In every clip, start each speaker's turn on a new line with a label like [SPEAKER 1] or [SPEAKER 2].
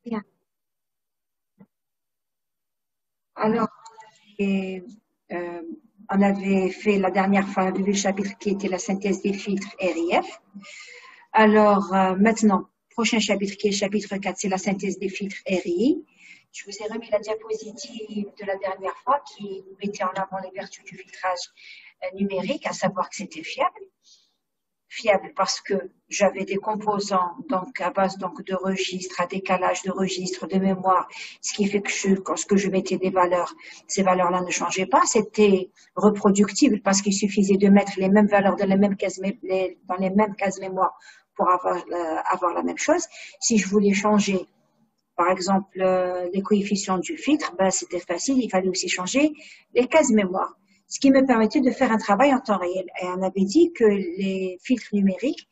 [SPEAKER 1] Bien. Alors, et, euh, on avait fait la dernière fois le chapitre qui était la synthèse des filtres RIF. Alors, maintenant, prochain chapitre qui est le chapitre 4, c'est la synthèse des filtres RI. Je vous ai remis la diapositive de la dernière fois qui mettait en avant les vertus du filtrage numérique, à savoir que c'était fiable. Fiable parce que j'avais des composants donc à base donc de registres, à décalage de registres, de mémoire, ce qui fait que lorsque je mettais des valeurs, ces valeurs-là ne changeaient pas, c'était reproductible parce qu'il suffisait de mettre les mêmes valeurs dans les mêmes cases mémoire pour avoir la même chose. Si je voulais changer, par exemple, les coefficients du filtre, ben, c'était facile, il fallait aussi changer les cases mémoire. Ce qui me permettait de faire un travail en temps réel. Et on avait dit que les filtres numériques,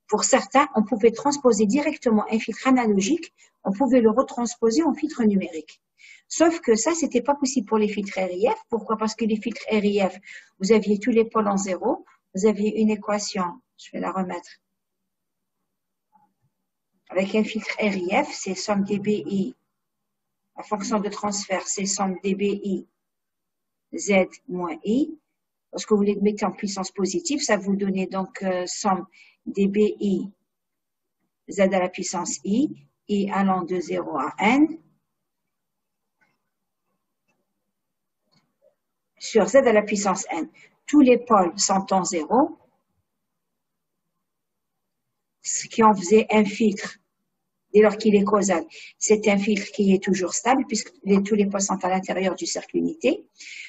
[SPEAKER 1] pour certains, on pouvait transposer directement un filtre analogique, on pouvait le retransposer en filtre numérique. Sauf que ça, c'était pas possible pour les filtres RIF. Pourquoi? Parce que les filtres RIF, vous aviez tous les pôles en zéro, vous aviez une équation, je vais la remettre. Avec un filtre RIF, c'est somme dBi. La fonction de transfert, c'est somme dBi Z moins I. Lorsque vous les mettez en puissance positive, ça vous donne donc somme dBi Z à la puissance I allant de 0 à N, sur Z à la puissance N. Tous les pôles sont en 0, ce qui en faisait un filtre. Dès lors qu'il est causal, c'est un filtre qui est toujours stable puisque tous les pôles sont à l'intérieur du cercle unité.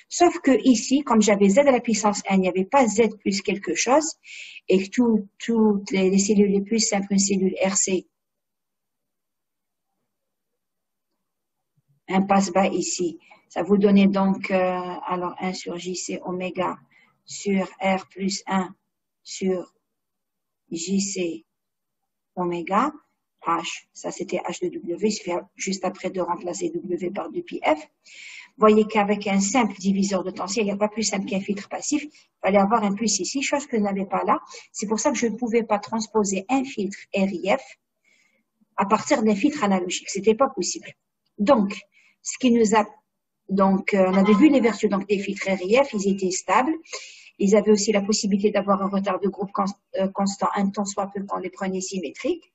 [SPEAKER 1] Sauf que ici, comme j'avais Z à la puissance N, il n'y avait pas Z plus quelque chose et que toutes les cellules les plus simples, une cellule RC, un passe-bas ici, ça vous donnait donc, alors 1 sur J, c'est oméga sur R plus 1 sur JC oméga. H, ça c'était H de W, il suffit juste après de remplacer W par 2πf. Vous voyez qu'avec un simple diviseur de tension, il n'y a pas plus simple qu'un filtre passif, il fallait avoir un plus ici, chose que je n'avais pas là. C'est pour ça que je ne pouvais pas transposer un filtre RIF à partir d'un filtre analogique, c'était pas possible. Donc, ce qui nous a, donc, on avait vu les vertus donc, des filtres RIF, ils étaient stables. Ils avaient aussi la possibilité d'avoir un retard de groupe constant, un tant soit peu qu'on les prenait symétriques.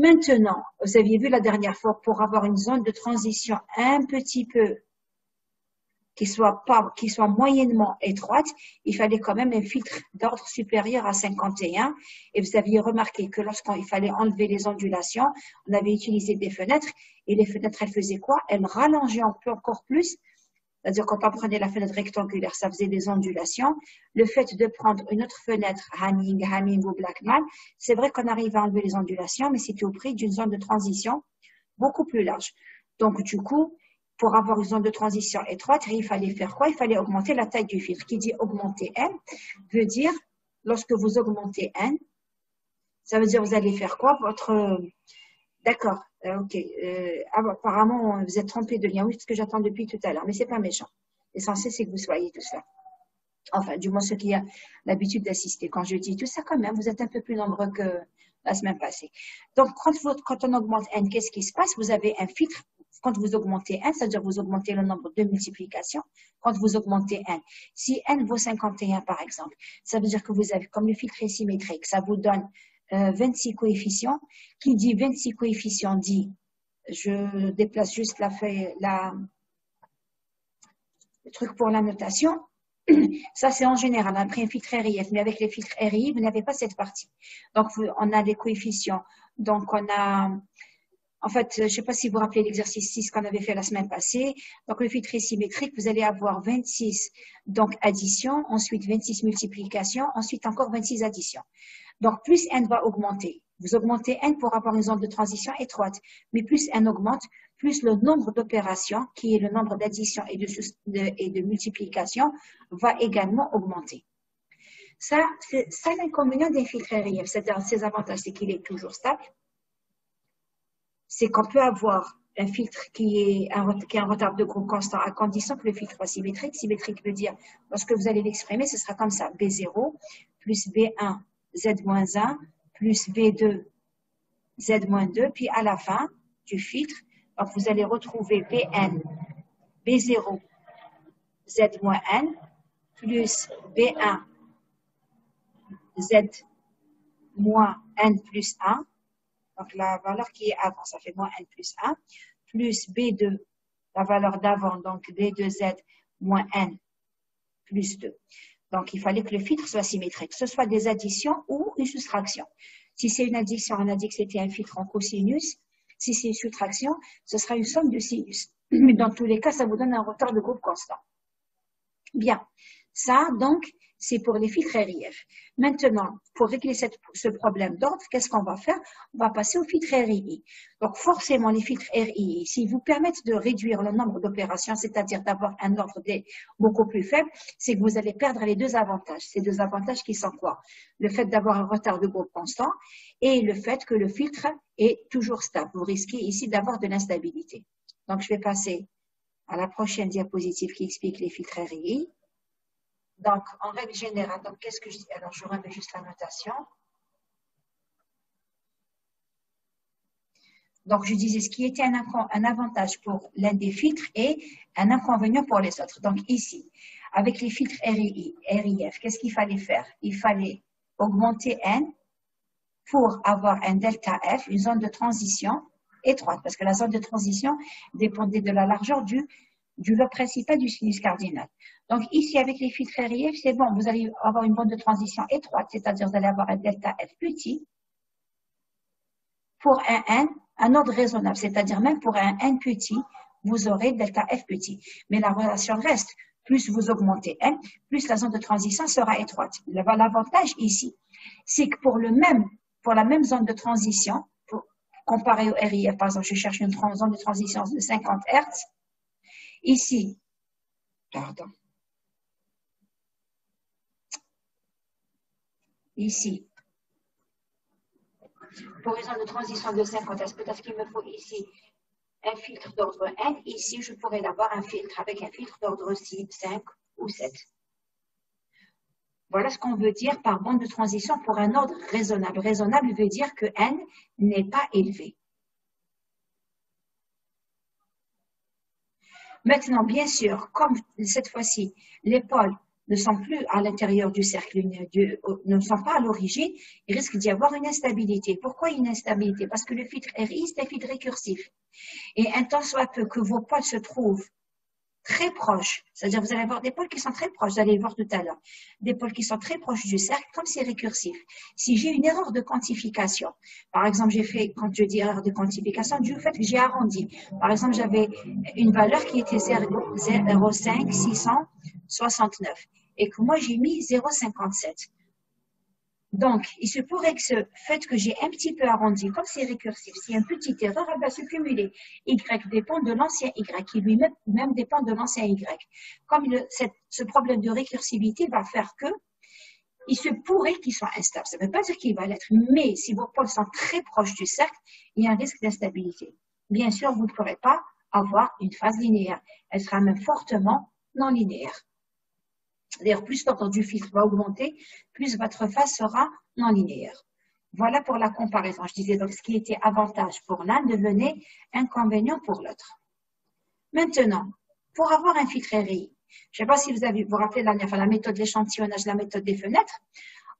[SPEAKER 1] Maintenant, vous aviez vu la dernière fois, pour avoir une zone de transition un petit peu qui soit moyennement étroite, il fallait quand même un filtre d'ordre supérieur à 51. Et vous aviez remarqué que lorsqu'il fallait enlever les ondulations, on avait utilisé des fenêtres. Et les fenêtres, elles faisaient quoi? Elles rallongeaient encore plus. C'est-à-dire quand on prenait la fenêtre rectangulaire, ça faisait des ondulations. Le fait de prendre une autre fenêtre, Hamming ou Blackman, c'est vrai qu'on arrive à enlever les ondulations, mais c'était au prix d'une zone de transition beaucoup plus large. Donc du coup, pour avoir une zone de transition étroite, il fallait faire quoi? Il fallait augmenter la taille du filtre. Qui dit augmenter N veut dire, lorsque vous augmentez N, ça veut dire vous allez faire quoi? D'accord, ok. Apparemment, vous êtes trompé de lien. Oui, c'est ce que j'attends depuis tout à l'heure, mais c'est pas méchant. L'essentiel, c'est que vous soyez tout ça. Enfin, du moins, ceux qui ont l'habitude d'assister. Quand je dis tout ça, quand même, vous êtes un peu plus nombreux que la semaine passée. Donc, quand on augmente N, qu'est-ce qui se passe? Vous avez un filtre. Quand vous augmentez N, c'est-à-dire vous augmentez le nombre de multiplications. Quand vous augmentez N, si N vaut 51, par exemple, ça veut dire que vous avez, comme le filtre est symétrique, ça vous donne 26 coefficients. Qui dit 26 coefficients dit, je déplace juste le truc pour la notation. Ça, c'est en général, après un filtre RIF, mais avec les filtres RI, vous n'avez pas cette partie. Donc, on a les coefficients. Donc, on a, en fait, je ne sais pas si vous vous rappelez l'exercice 6 qu'on avait fait la semaine passée. Donc, le filtre est symétrique, vous allez avoir 26, donc addition, ensuite 26 multiplication, ensuite encore 26 addition. Donc, plus N va augmenter. Vous augmentez N pour avoir une zone de transition étroite. Mais plus N augmente, plus le nombre d'opérations, qui est le nombre d'addition et de multiplication, va également augmenter. Ça, c'est l'inconvénient des filtres RIF. C'est-à-dire, ses avantages, c'est qu'il est toujours stable. C'est qu'on peut avoir un filtre qui a un retard de groupe constant à condition que le filtre soit symétrique. Symétrique veut dire, lorsque vous allez l'exprimer, ce sera comme ça. B0 plus B1 Z-1 plus B2 Z-2, puis à la fin, du filtre. Donc, vous allez retrouver Bn, B0, Z-N, plus B1, Z moins N plus 1. Donc, la valeur qui est avant, ça fait moins N plus 1, plus B2, la valeur d'avant, donc B2Z moins N plus 2. Donc, il fallait que le filtre soit symétrique, que ce soit des additions ou une soustraction. Si c'est une addition, on a dit que c'était un filtre en cosinus. Si c'est une soustraction, ce sera une somme de sinus. Mais dans tous les cas, ça vous donne un retard de groupe constant. Bien. Ça, donc, c'est pour les filtres RIF. Maintenant, pour régler ce problème d'ordre, qu'est-ce qu'on va faire? On va passer aux filtres RII. Donc, forcément, les filtres RII, s'ils vous permettent de réduire le nombre d'opérations, c'est-à-dire d'avoir un ordre beaucoup plus faible, c'est que vous allez perdre les deux avantages. Ces deux avantages qui sont quoi? Le fait d'avoir un retard de groupe constant et le fait que le filtre est toujours stable. Vous risquez ici d'avoir de l'instabilité. Donc, je vais passer à la prochaine diapositive qui explique les filtres RII. Donc, en règle générale, donc qu'est-ce que je dis? Alors, je remets juste la notation. Donc, je disais ce qui était un avantage pour l'un des filtres et un inconvénient pour les autres. Donc, ici, avec les filtres RII, RIF, qu'est-ce qu'il fallait faire? Il fallait augmenter N pour avoir un delta F, une zone de transition étroite, parce que la zone de transition dépendait de la largeur du lobe principal du sinus cardinal. Donc, ici, avec les filtres RIF, c'est bon, vous allez avoir une bande de transition étroite, c'est-à-dire vous allez avoir un delta F petit pour un N, un ordre raisonnable, c'est-à-dire même pour un N petit, vous aurez delta F petit. Mais la relation reste, plus vous augmentez N, plus la zone de transition sera étroite. L'avantage ici, c'est que pour la même zone de transition, comparé au RIF, par exemple, je cherche une zone de transition de 50 Hz, ici, pardon, ici, pour une zone de transition de 50 Hz, peut-être qu'il me faut ici un filtre d'ordre N. Ici, je pourrais avoir un filtre avec un filtre d'ordre 6, 5 ou 7. Voilà ce qu'on veut dire par bande de transition pour un ordre raisonnable. Raisonnable veut dire que N n'est pas élevé. Maintenant, bien sûr, comme cette fois-ci, les pôles ne sont plus à l'intérieur du cercle, ne sont pas à l'origine, il risque d'y avoir une instabilité. Pourquoi une instabilité? Parce que le filtre RI, c'est un filtre récursif. Et un temps soit peu que vos pôles se trouvent très proches, c'est-à-dire vous allez avoir des pôles qui sont très proches, vous allez voir tout à l'heure, des pôles qui sont très proches du cercle, comme c'est récursif. Si j'ai une erreur de quantification, par exemple, j'ai fait, quand je dis erreur de quantification, du fait que j'ai arrondi. Par exemple, j'avais une valeur qui était 0,5669 et que moi j'ai mis 0,57. Donc, il se pourrait que ce fait que j'ai un petit peu arrondi, comme c'est récursif, si une petite erreur, elle va se cumuler. Y dépend de l'ancien Y, qui lui-même dépend de l'ancien Y. Comme ce problème de récursivité va faire que il se pourrait qu'il soit instable. Ça ne veut pas dire qu'il va l'être, mais si vos pôles sont très proches du cercle, il y a un risque d'instabilité. Bien sûr, vous ne pourrez pas avoir une phase linéaire. Elle sera même fortement non linéaire. D'ailleurs, plus l'ordre du filtre va augmenter, plus votre phase sera non linéaire. Voilà pour la comparaison. Je disais donc ce qui était avantage pour l'un devenait inconvénient pour l'autre. Maintenant, pour avoir un filtre RI, je ne sais pas si vous vous rappelez la méthode de l'échantillonnage, la méthode des fenêtres,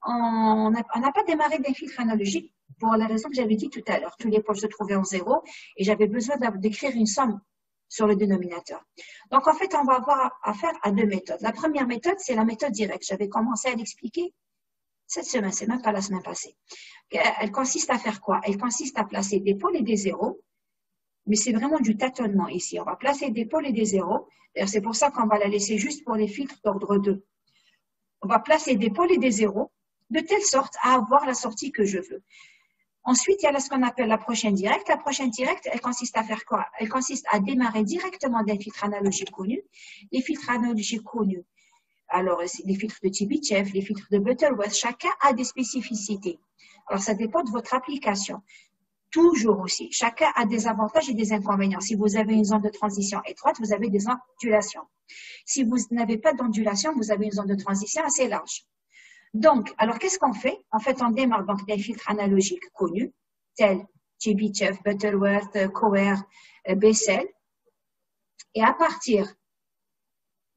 [SPEAKER 1] on n'a pas démarré des filtres analogiques pour la raison que j'avais dit tout à l'heure. Tous les pôles se trouvaient en zéro et j'avais besoin d'écrire une somme sur le dénominateur. Donc, en fait, on va avoir affaire à deux méthodes. La première méthode, c'est la méthode directe. J'avais commencé à l'expliquer cette semaine, c'est même pas la semaine passée. Elle consiste à faire quoi? Elle consiste à placer des pôles et des zéros, mais c'est vraiment du tâtonnement ici. On va placer des pôles et des zéros. D'ailleurs, c'est pour ça qu'on va la laisser juste pour les filtres d'ordre 2. On va placer des pôles et des zéros de telle sorte à avoir la sortie que je veux. Ensuite, il y a ce qu'on appelle la prochaine directe. La prochaine directe, elle consiste à faire quoi? Elle consiste à démarrer directement des filtres analogiques connus. Les filtres analogiques connus, alors les filtres de Tibitchev, les filtres de Butterworth, chacun a des spécificités. Alors, ça dépend de votre application. Toujours aussi, chacun a des avantages et des inconvénients. Si vous avez une zone de transition étroite, vous avez des ondulations. Si vous n'avez pas d'ondulation, vous avez une zone de transition assez large. Donc, alors qu'est-ce qu'on fait? En fait, on démarre donc des filtres analogiques connus, tels Chebyshev, Butterworth, Coher, Bessel. Et à partir,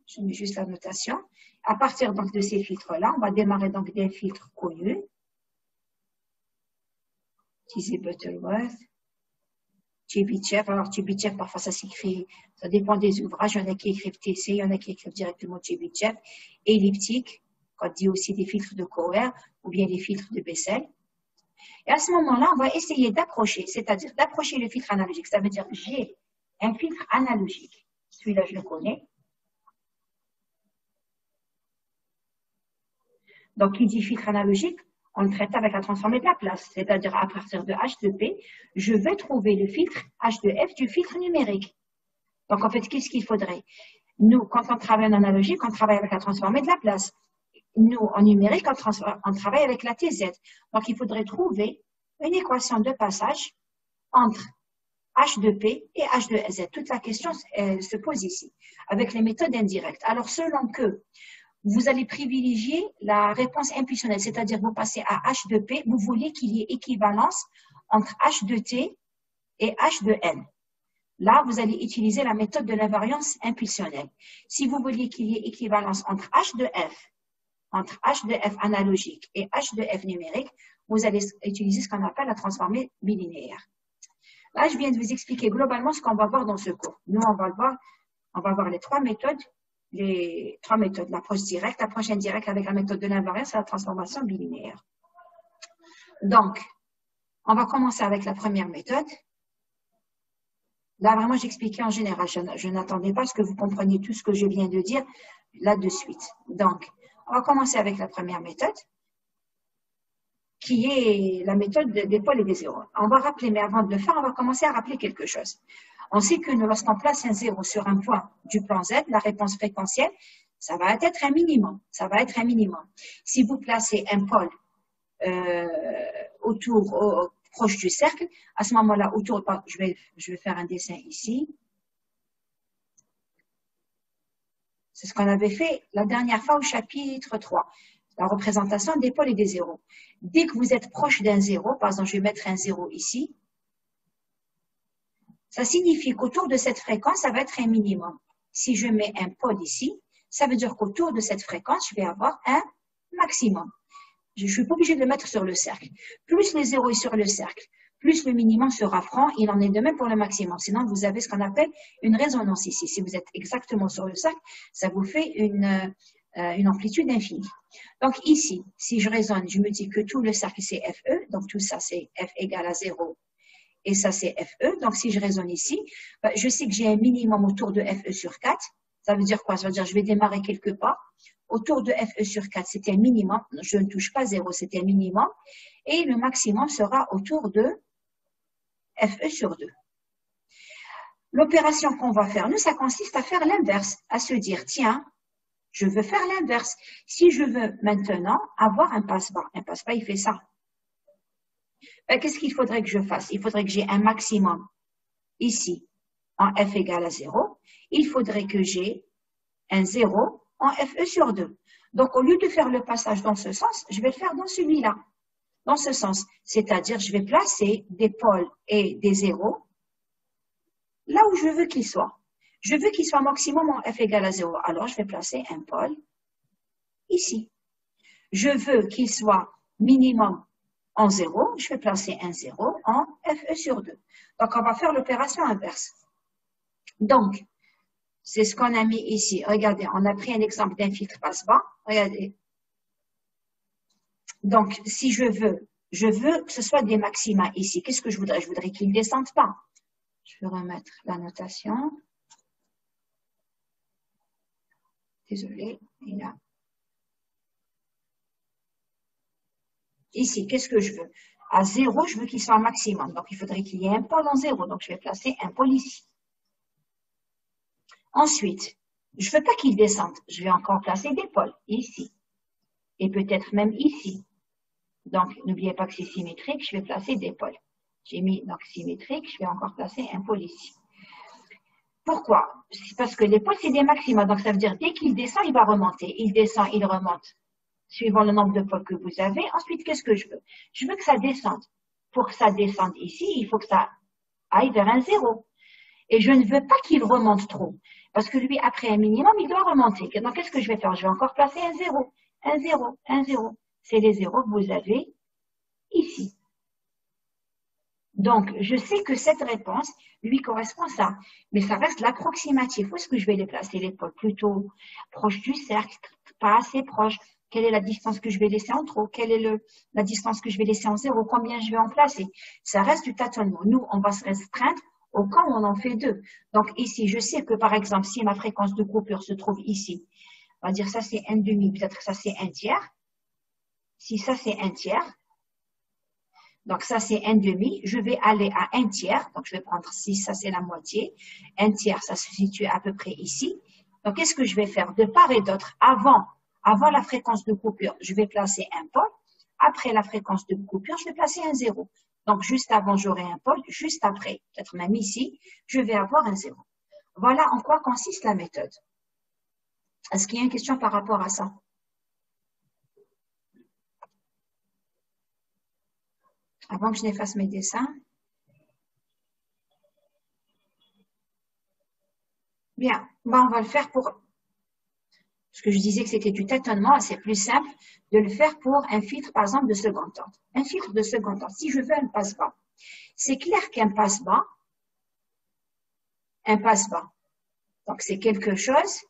[SPEAKER 1] je mets juste la notation, à partir donc de ces filtres-là, on va démarrer donc des filtres connus. Utiliser Butterworth, Chebyshev. Alors Chebyshev, parfois ça s'écrit, ça dépend des ouvrages. Il y en a qui écrivent TC, il y en a qui écrivent directement Chebyshev. Elliptique, quand on dit aussi des filtres de Coher ou bien des filtres de Bessel. Et à ce moment-là, on va essayer d'approcher, c'est-à-dire d'approcher le filtre analogique. Ça veut dire que j'ai un filtre analogique. Celui-là, je le connais. Donc, qui dit filtre analogique, on le traite avec la transformée de Laplace. C'est-à-dire, à partir de H de P, je vais trouver le filtre H de F du filtre numérique. Donc, en fait, qu'est-ce qu'il faudrait? Nous, quand on travaille en analogique, on travaille avec la transformée de Laplace. Nous, en numérique, on travaille avec la TZ. Donc, il faudrait trouver une équation de passage entre H de P et H de Z. Toute la question se pose ici, avec les méthodes indirectes. Alors, selon que vous allez privilégier la réponse impulsionnelle, c'est-à-dire vous passez à H de P, vous voulez qu'il y ait équivalence entre H de T et H de N. Là, vous allez utiliser la méthode de l'invariance impulsionnelle. Si vous vouliez qu'il y ait équivalence entre H de F analogique et H de F numérique, vous allez utiliser ce qu'on appelle la transformée bilinéaire. Là, je viens de vous expliquer globalement ce qu'on va voir dans ce cours. Nous, on va voir les trois méthodes, l'approche directe, l'approche indirecte avec la méthode de l'invariance et la transformation bilinéaire. Donc, on va commencer avec la première méthode. Là, vraiment, j'expliquais en général. Je n'attendais pas à ce que vous compreniez tout ce que je viens de dire là de suite. Donc, on va commencer avec la première méthode, qui est la méthode des pôles et des zéros. On va rappeler, mais avant de le faire, on va commencer à rappeler quelque chose. On sait que lorsqu'on place un zéro sur un point du plan Z, la réponse fréquentielle, ça va être un minimum. Ça va être un minimum. Si vous placez un pôle proche du cercle, à ce moment-là, je vais faire un dessin ici. C'est ce qu'on avait fait la dernière fois au chapitre 3. La représentation des pôles et des zéros. Dès que vous êtes proche d'un zéro, par exemple, je vais mettre un zéro ici, ça signifie qu'autour de cette fréquence, ça va être un minimum. Si je mets un pôle ici, ça veut dire qu'autour de cette fréquence, je vais avoir un maximum. Je ne suis pas obligée de le mettre sur le cercle. Plus le zéro est sur le cercle, plus le minimum sera franc. Il en est de même pour le maximum. Sinon, vous avez ce qu'on appelle une résonance ici. Si vous êtes exactement sur le cercle, ça vous fait une amplitude infinie. Donc ici, si je raisonne, je me dis que tout le cercle c'est FE, donc tout ça c'est F égale à 0 et ça c'est FE. Donc si je raisonne ici, je sais que j'ai un minimum autour de FE sur 4. Ça veut dire quoi? Ça veut dire que je vais démarrer quelque part. Autour de FE sur 4, c'était un minimum. Je ne touche pas 0, c'était un minimum. Et le maximum sera autour de FE sur 2. L'opération qu'on va faire, nous, ça consiste à faire l'inverse, à se dire, tiens, je veux faire l'inverse. Si je veux maintenant avoir un passe-bas, il fait ça. Qu'est-ce qu'il faudrait que je fasse? Il faudrait que j'ai un maximum ici en F égale à 0. Il faudrait que j'ai un 0 en FE sur 2. Donc, au lieu de faire le passage dans ce sens, je vais le faire dans celui-là. Dans ce sens. C'est-à-dire, je vais placer des pôles et des zéros là où je veux qu'ils soient. Je veux qu'il soit maximum en F égale à 0. Alors, je vais placer un pôle ici. Je veux qu'il soit minimum en 0. Je vais placer un 0 en FE sur 2. Donc, on va faire l'opération inverse. Donc, c'est ce qu'on a mis ici. Regardez, on a pris un exemple d'un filtre passe-bas. Regardez. Donc, si je veux que ce soit des maxima ici. Qu'est-ce que je voudrais? Je voudrais qu'ils ne descendent pas. Je vais remettre la notation. Désolée, il y a. Ici, qu'est-ce que je veux? À 0, je veux qu'il soit un maximum. Donc, il faudrait qu'il y ait un pôle en 0. Donc, je vais placer un pôle ici. Ensuite, je ne veux pas qu'il descende. Je vais encore placer des pôles ici. Et peut-être même ici. Donc, n'oubliez pas que c'est symétrique. Je vais placer des pôles. J'ai mis donc symétrique. Je vais encore placer un pôle ici. Pourquoi? C'est parce que les pôles, c'est des maxima. Donc, ça veut dire dès qu'il descend, il va remonter. Il descend, il remonte. Suivant le nombre de pôles que vous avez. Ensuite, qu'est-ce que je veux? Je veux que ça descende. pour que ça descende ici, il faut que ça aille vers un 0. Et je ne veux pas qu'il remonte trop. Parce que lui, après un minimum, il doit remonter. Donc, qu'est-ce que je vais faire? Je vais encore placer un 0. Un 0, un 0. C'est les zéros que vous avez ici. Donc, je sais que cette réponse lui correspond à ça. Mais ça reste l'approximatif. Où est-ce que je vais les placer, les pôles? Plutôt proche du cercle, pas assez proche. Quelle est la distance que je vais laisser en trop? Quelle est la distance que je vais laisser en 0? Combien je vais en placer? Ça reste du tâtonnement. Nous, on va se restreindre au cas où on en fait 2. Donc, ici, je sais que, par exemple, si ma fréquence de coupure se trouve ici, on va dire ça, c'est 1/2, peut-être ça, c'est 1/3. Si ça, c'est 1/3, donc ça, c'est 1/2, je vais aller à 1/3, donc je vais prendre 6, ça, c'est la moitié. 1/3, ça se situe à peu près ici. Donc, qu'est-ce que je vais faire? De part et d'autre, avant la fréquence de coupure, je vais placer un pôle. Après la fréquence de coupure, je vais placer un 0. Donc, juste avant, j'aurai un pôle. Juste après, peut-être même ici, je vais avoir un 0. Voilà en quoi consiste la méthode. Est-ce qu'il y a une question par rapport à ça? Avant que je n'efface mes dessins. Bien, on va le faire pour... Parce que je disais que c'était du tâtonnement, c'est plus simple de le faire pour un filtre, par exemple, de second ordre. Un filtre de second ordre, si je veux un passe-bas, c'est clair qu'un passe-bas, donc c'est quelque chose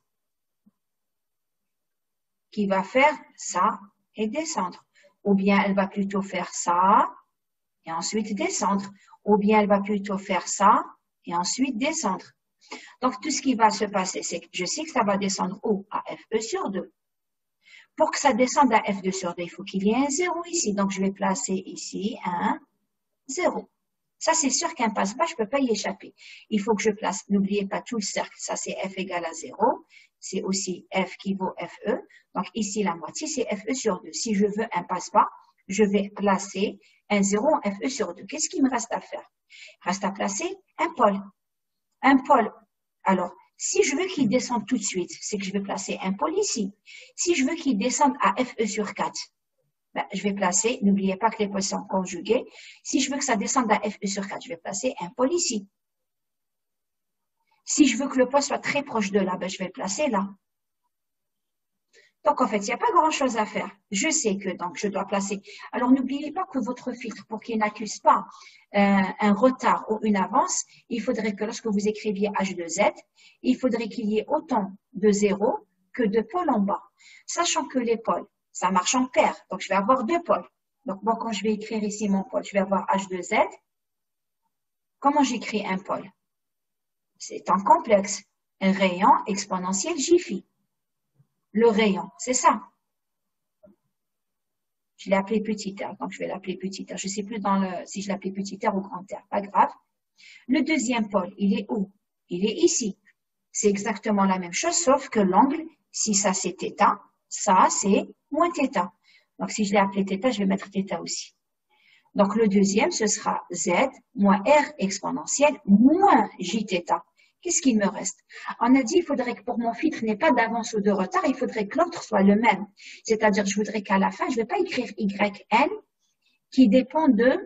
[SPEAKER 1] qui va faire ça et descendre. Ou bien elle va plutôt faire ça et ensuite descendre. Ou bien elle va plutôt faire ça et ensuite descendre. Donc, tout ce qui va se passer, c'est que je sais que ça va descendre où? À FE sur 2. Pour que ça descende à F2 sur 2, il faut qu'il y ait un 0 ici. Donc, je vais placer ici un 0. Ça, c'est sûr qu'un passe-bas, je ne peux pas y échapper. Il faut que je place, n'oubliez pas tout le cercle, ça c'est F égale à 0. C'est aussi F qui vaut FE. Donc, ici, la moitié, c'est FE sur 2. Si je veux un passe-bas, je vais placer un 0 en FE sur 2. Qu'est-ce qu'il me reste à faire? Il reste à placer un pôle. Un pôle. Alors, si je veux qu'il descende tout de suite, c'est que je vais placer un pôle ici. Si je veux qu'il descende à FE sur 4, je vais placer, n'oubliez pas que les pôles sont conjugués. Si je veux que ça descende à FE sur 4, je vais placer un pôle ici. Si je veux que le pôle soit très proche de là, je vais le placer là. Donc, en fait, il n'y a pas grand-chose à faire. Je sais que donc je dois placer. Alors, n'oubliez pas que votre filtre, pour qu'il n'accuse pas un retard ou une avance, il faudrait que lorsque vous écriviez H2Z, il faudrait qu'il y ait autant de zéros que de pôles en bas. Sachant que les pôles, ça marche en paire. Donc, je vais avoir 2 pôles. Donc, moi, quand je vais écrire ici mon pôle, je vais avoir H2Z. Comment j'écris un pôle? C'est en complexe. Un rayon exponentiel J-phi. Le rayon, c'est ça. Je l'ai appelé petit r, donc je vais l'appeler petit r. Je ne sais plus si je l'appelais petit r ou grand r, pas grave. Le deuxième pôle, il est où? Il est ici. C'est exactement la même chose, sauf que l'angle, si ça c'est θ, ça c'est moins θ. Donc si je l'ai appelé θ, je vais mettre θ aussi. Donc le deuxième, ce sera z moins r exponentielle moins jθ. Qu'est-ce qu'il me reste? On a dit qu'il faudrait que pour mon filtre n'ait pas d'avance ou de retard, il faudrait que l'ordre soit le même. C'est-à-dire, je voudrais qu'à la fin, je ne vais pas écrire yn qui dépend de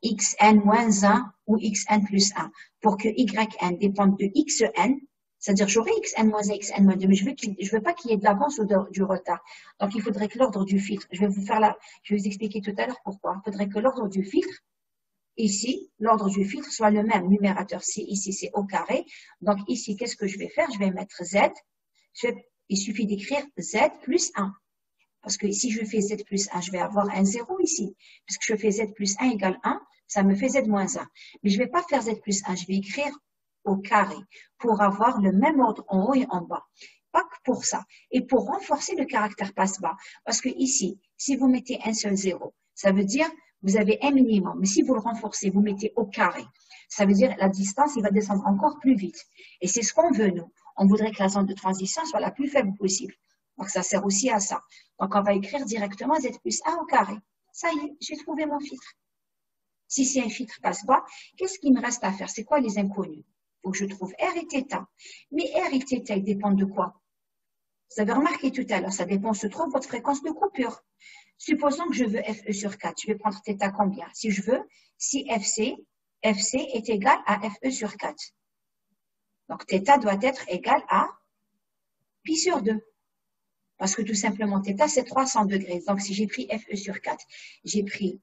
[SPEAKER 1] xn-1 ou xn plus 1. Pour que yn dépende de xn, c'est-à-dire j'aurai xn-1 et xn-2, mais je veux pas qu'il y ait de l'avance ou du retard. Donc, il faudrait que l'ordre du filtre, je vais vous expliquer tout à l'heure pourquoi. Il faudrait que l'ordre du filtre, ici, l'ordre du filtre soit le même. Numérateur, ici, c'est au carré. Donc, ici, qu'est-ce que je vais faire? Je vais mettre z. Il suffit d'écrire z plus 1. Parce que si je fais z plus 1, je vais avoir un 0 ici. Puisque je fais z plus 1 égale 1, ça me fait z moins 1. Mais je ne vais pas faire z plus 1, je vais écrire au carré pour avoir le même ordre en haut et en bas. Pas que pour ça. Et pour renforcer le caractère passe-bas. Parce que ici, si vous mettez un seul 0, ça veut dire vous avez un minimum. Mais si vous le renforcez, vous mettez au carré. Ça veut dire la distance, il va descendre encore plus vite. Et c'est ce qu'on veut, nous. On voudrait que la zone de transition soit la plus faible possible. Donc, ça sert aussi à ça. Donc, on va écrire directement z plus 1 au carré. Ça y est, j'ai trouvé mon filtre. Si c'est un filtre passe-bas, qu'est-ce qu'il me reste à faire? C'est quoi les inconnus? Il faut que je trouve R et θ. Mais R et θ, ils dépendent de quoi? Vous avez remarqué tout à l'heure, ça dépend, se trouve, votre fréquence de coupure. Supposons que je veux FE sur 4. Je vais prendre θ combien? Si je veux, si FC est égal à FE sur 4. Donc, θ doit être égal à pi sur 2. Parce que tout simplement, θ, c'est 300 degrés. Donc, si j'ai pris FE sur 4, j'ai pris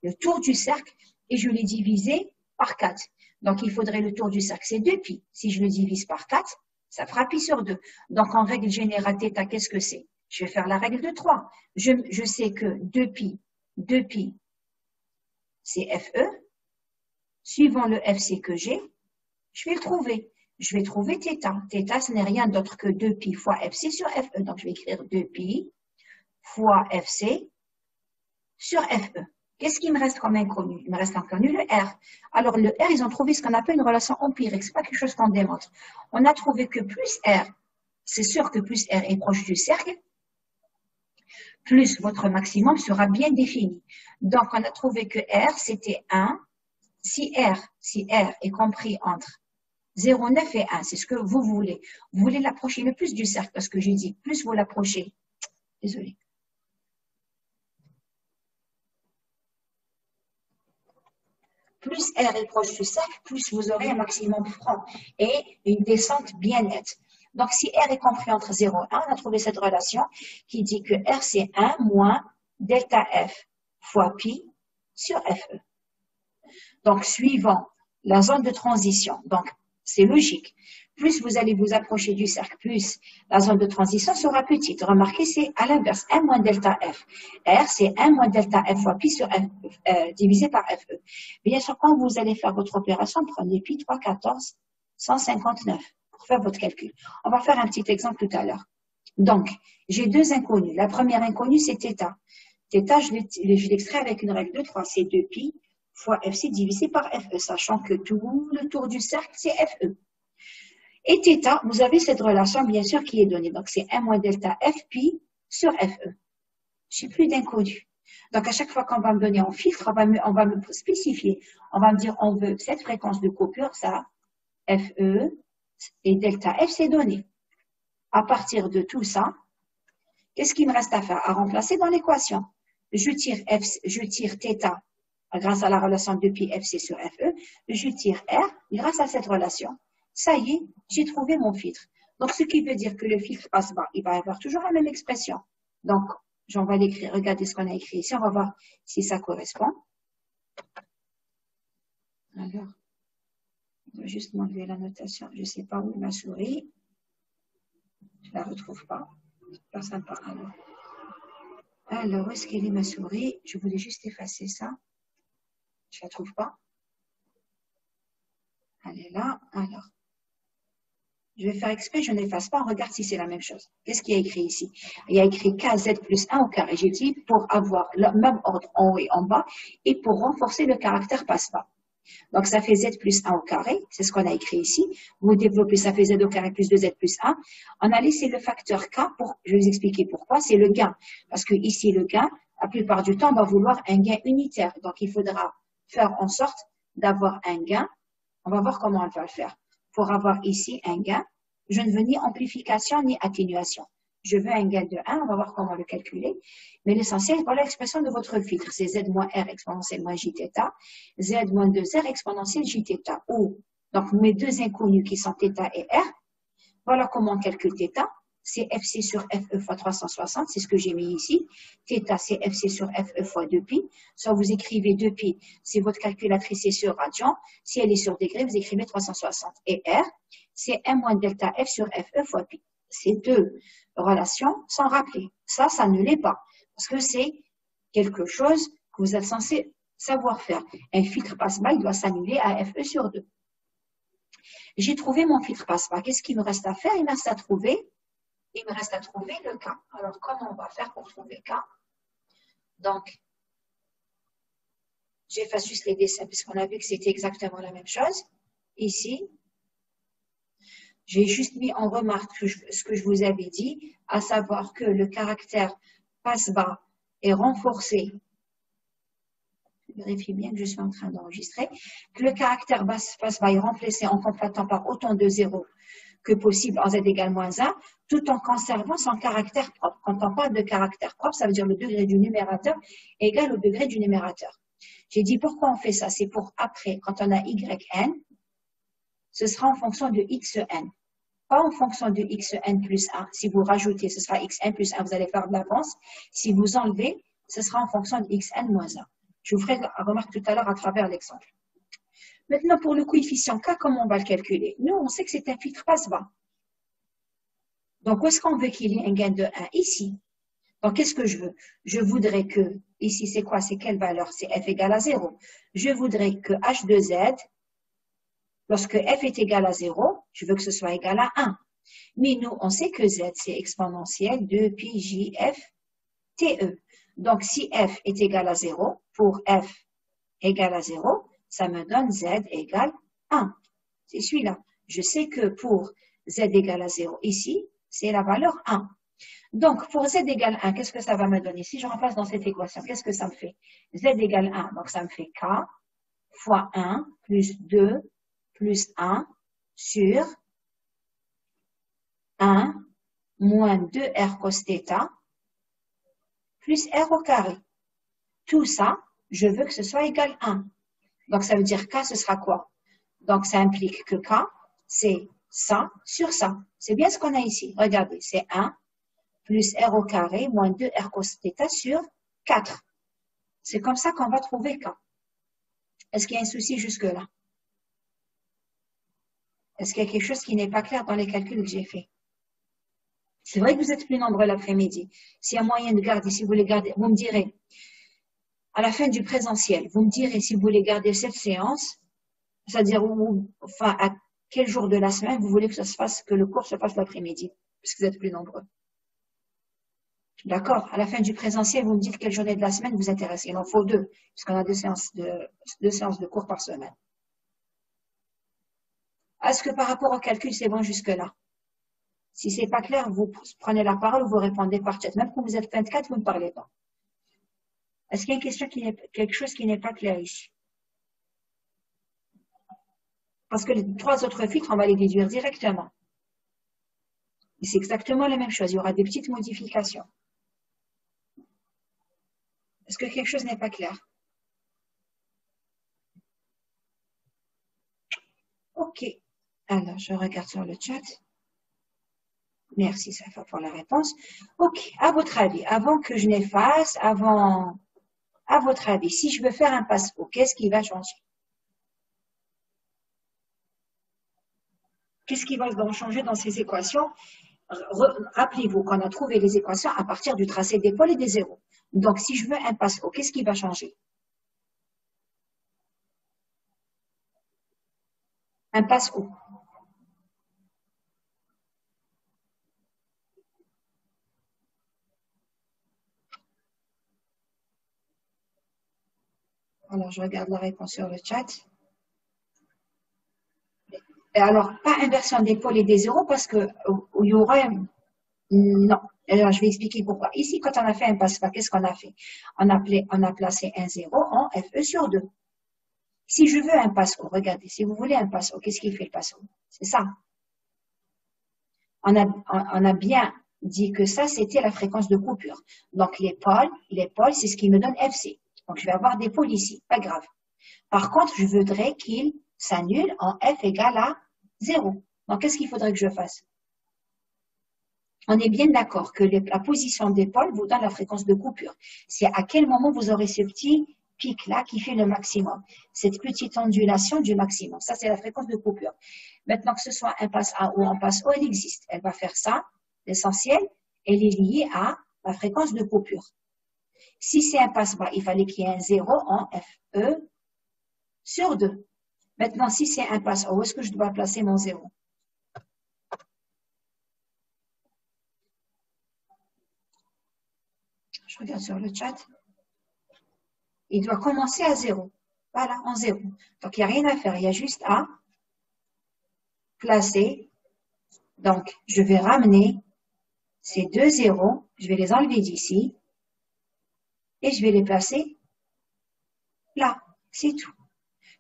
[SPEAKER 1] le tour du cercle et je l'ai divisé par 4. Donc, il faudrait le tour du cercle, c'est 2pi. Si je le divise par 4, ça fera pi sur 2. Donc, en règle générale, θ, qu'est-ce que c'est? Je vais faire la règle de 3. Je sais que 2pi, c'est FE. Suivant le FC que j'ai, je vais le trouver. Je vais trouver θ. θ, ce n'est rien d'autre que 2pi fois FC sur FE. Donc, je vais écrire 2pi fois FC sur FE. Qu'est-ce qui me reste comme inconnu? Il me reste inconnu le R. Alors, le R, ils ont trouvé ce qu'on appelle une relation empirique. Ce n'est pas quelque chose qu'on démontre. On a trouvé que plus R, c'est sûr que plus R est proche du cercle, plus votre maximum sera bien défini. Donc, on a trouvé que R, c'était 1. Si R est compris entre 0,9 et 1, c'est ce que vous voulez. Vous voulez l'approcher le plus du cercle, parce que j'ai dit, plus vous l'approchez. Désolée. Plus R est proche du cercle, plus vous aurez un maximum franc et une descente bien nette. Donc, si R est compris entre 0 et 1, on a trouvé cette relation qui dit que R, c'est 1 moins delta F fois pi sur FE. Donc, suivant la zone de transition, donc c'est logique, plus vous allez vous approcher du cercle, plus la zone de transition sera petite. Remarquez, c'est à l'inverse, 1 moins delta F. R, c'est 1 moins delta F fois pi sur F, divisé par FE. Bien sûr, quand vous allez faire votre opération, prenez pi 3, 14, 159 pour faire votre calcul. On va faire un petit exemple tout à l'heure. Donc, j'ai deux inconnus. La première inconnue, c'est θ. θ, je l'extrais avec une règle de 3, c'est 2pi fois FC divisé par FE, sachant que tout le tour du cercle, c'est FE. Et θ, vous avez cette relation, bien sûr, qui est donnée. Donc, c'est 1 moins delta F pi sur FE. Je n'ai plus d'inconnu. Donc, à chaque fois qu'on va me donner en filtre, on va me spécifier. On va me dire, on veut cette fréquence de coupure, ça, FE, et delta F, c'est donné. À partir de tout ça, qu'est-ce qu'il me reste à faire? À remplacer dans l'équation. Je tire θ grâce à la relation 2pi FC sur FE. Je tire R grâce à cette relation. Ça y est, j'ai trouvé mon filtre. Donc, ce qui veut dire que le filtre passe bas, il va avoir toujours la même expression. Donc, on va l'écrire. Regardez ce qu'on a écrit ici. On va voir si ça correspond. Alors, je vais juste m'enlever la notation. Je ne sais pas où est ma souris. Je ne la retrouve pas. C'est pas sympa. Alors, où est-ce qu'elle est ma souris? Je voulais juste effacer ça. Je ne la trouve pas. Elle est là. Alors, je vais faire exprès, je n'efface pas. On regarde si c'est la même chose. Qu'est-ce qu'il y a écrit ici? Il y a écrit KZ plus 1 au carré. J'ai dit pour avoir le même ordre en haut et en bas et pour renforcer le caractère passe-bas. Donc, ça fait Z plus 1 au carré. C'est ce qu'on a écrit ici. Vous développez, ça fait Z au carré plus 2Z plus 1. On a laissé le facteur K pour, je vais vous expliquer pourquoi. C'est le gain. Parce que ici, le gain, la plupart du temps, on va vouloir un gain unitaire. Donc, il faudra faire en sorte d'avoir un gain. On va voir comment on va le faire. Pour avoir ici un gain, je ne veux ni amplification ni atténuation. Je veux un gain de 1, on va voir comment le calculer. Mais l'essentiel, voilà l'expression de votre filtre. C'est Z moins R exponentielle moins Jθ, Z moins 2R exponentielle Jθ. Ou, donc mes deux inconnus qui sont θ et R, voilà comment on calcule θ. C'est FC sur FE fois 360, c'est ce que j'ai mis ici. θ, c'est FC sur FE fois 2pi. Soit vous écrivez 2pi, si votre calculatrice est sur radian. Si elle est sur degré, vous écrivez 360. Et R, c'est 1 moins delta F sur FE fois pi. Ces deux relations sont rappelées. Ça ne l'est pas. Parce que c'est quelque chose que vous êtes censé savoir faire. Un filtre passe-bas, il doit s'annuler à FE sur 2. J'ai trouvé mon filtre passe-bas. Qu'est-ce qu'il me reste à faire? Il me reste à trouver le K. Alors, comment on va faire pour trouver K? Donc, j'efface juste les dessins puisqu'on a vu que c'était exactement la même chose. Ici, j'ai juste mis en remarque ce que je vous avais dit, à savoir que le caractère passe-bas est renforcé. Je vérifie bien que je suis en train d'enregistrer. Que le caractère passe-bas est remplacé en complétant par autant de zéros que possible en z égale moins 1, tout en conservant son caractère propre. Quand on parle de caractère propre, ça veut dire le degré du numérateur est égal au degré du numérateur. J'ai dit pourquoi on fait ça? C'est pour après, quand on a yn, ce sera en fonction de xn. Pas en fonction de xn plus 1. Si vous rajoutez, ce sera xn plus 1, vous allez faire de l'avance. Si vous enlevez, ce sera en fonction de xn moins 1. Je vous ferai la remarque tout à l'heure à travers l'exemple. Maintenant, pour le coefficient k, comment on va le calculer? Nous, on sait que c'est un filtre passe-bas. Donc, où est-ce qu'on veut qu'il y ait un gain de 1? Ici. Donc, qu'est-ce que je veux? Je voudrais que, ici, c'est quoi? C'est quelle valeur? C'est f égale à 0. Je voudrais que h de z, lorsque f est égal à 0, je veux que ce soit égal à 1. Mais nous, on sait que z, c'est exponentiel de pi j f te. Donc, si f est égal à 0, pour f égale à 0, ça me donne z égale 1. C'est celui-là. Je sais que pour z égale à 0 ici, c'est la valeur 1. Donc, pour z égale 1, qu'est-ce que ça va me donner? Si je remplace dans cette équation, qu'est-ce que ça me fait? Z égale 1, donc ça me fait k fois 1 plus 2 plus 1 sur 1 moins 2r cos θ plus r au carré. Tout ça, je veux que ce soit égal à 1. Donc, ça veut dire k, ce sera quoi? Donc, ça implique que k, c'est ça sur ça. C'est bien ce qu'on a ici. Regardez, c'est 1 plus r au carré moins 2r cos θ sur 4. C'est comme ça qu'on va trouver k. Est-ce qu'il y a un souci jusque-là? Est-ce qu'il y a quelque chose qui n'est pas clair dans les calculs que j'ai faits? C'est vrai que vous êtes plus nombreux l'après-midi. S'il y a moyen de garder, si vous voulez garder, vous me direz, à la fin du présentiel, vous me direz si vous voulez garder cette séance, c'est-à-dire, enfin, à quel jour de la semaine vous voulez que ça se fasse, que le cours se fasse l'après-midi, puisque vous êtes plus nombreux. D'accord? À la fin du présentiel, vous me dites quelle journée de la semaine vous intéresse. Il en faut 2, puisqu'on a deux séances de cours par semaine. Est-ce que par rapport au calcul, c'est bon jusque-là? Si c'est pas clair, vous prenez la parole, vous répondez par chat. Même quand vous êtes 24, vous ne parlez pas. Est-ce qu'il y a une question quelque chose qui n'est pas clair ici? Parce que les 3 autres filtres, on va les déduire directement. Et c'est exactement la même chose. Il y aura des petites modifications. Est-ce que quelque chose n'est pas clair? Ok. Alors, je regarde sur le chat. Merci, Safa, pour la réponse. Ok. À votre avis, avant que je n'efface, à votre avis, si je veux faire un passe-haut, qu'est-ce qui va changer? Qu'est-ce qui va changer dans ces équations? Rappelez-vous qu'on a trouvé les équations à partir du tracé d'épaule et des zéros. Donc, si je veux un passe-haut, qu'est-ce qui va changer? Un passe-haut. Alors, je regarde la réponse sur le chat. Et alors, pas inversion d'épaule et des zéros parce que il y aura... Non. Alors, je vais expliquer pourquoi. Ici, quand on a fait un passe-bas, qu'est-ce qu'on a fait? On a placé un 0 en FE sur 2. Si je veux un passe-haut, regardez, si vous voulez un passe-haut, qu'est-ce qui fait le passe-haut? C'est ça. On a bien dit que ça, c'était la fréquence de coupure. Donc, les pôles, c'est ce qui me donne FC. Donc, je vais avoir des pôles ici, pas grave. Par contre, je voudrais qu'ils s'annulent en F égale à 0. Donc, qu'est-ce qu'il faudrait que je fasse? On est bien d'accord que la position des pôles vous donne la fréquence de coupure. C'est à quel moment vous aurez ce petit pic-là qui fait le maximum. Cette petite ondulation du maximum. Ça, c'est la fréquence de coupure. Maintenant, que ce soit un passe A ou un passe O, elle existe. Elle va faire ça. L'essentiel, elle est liée à la fréquence de coupure. Si c'est un passe bas, il fallait qu'il y ait un 0 en FE sur 2. Maintenant, si c'est un passe O, où est-ce que je dois placer mon 0? Je regarde sur le chat. Il doit commencer à 0. Voilà, en 0. Donc, il n'y a rien à faire. Il y a juste à placer. Donc, je vais ramener ces deux zéros. Je vais les enlever d'ici. Et je vais les placer là. C'est tout.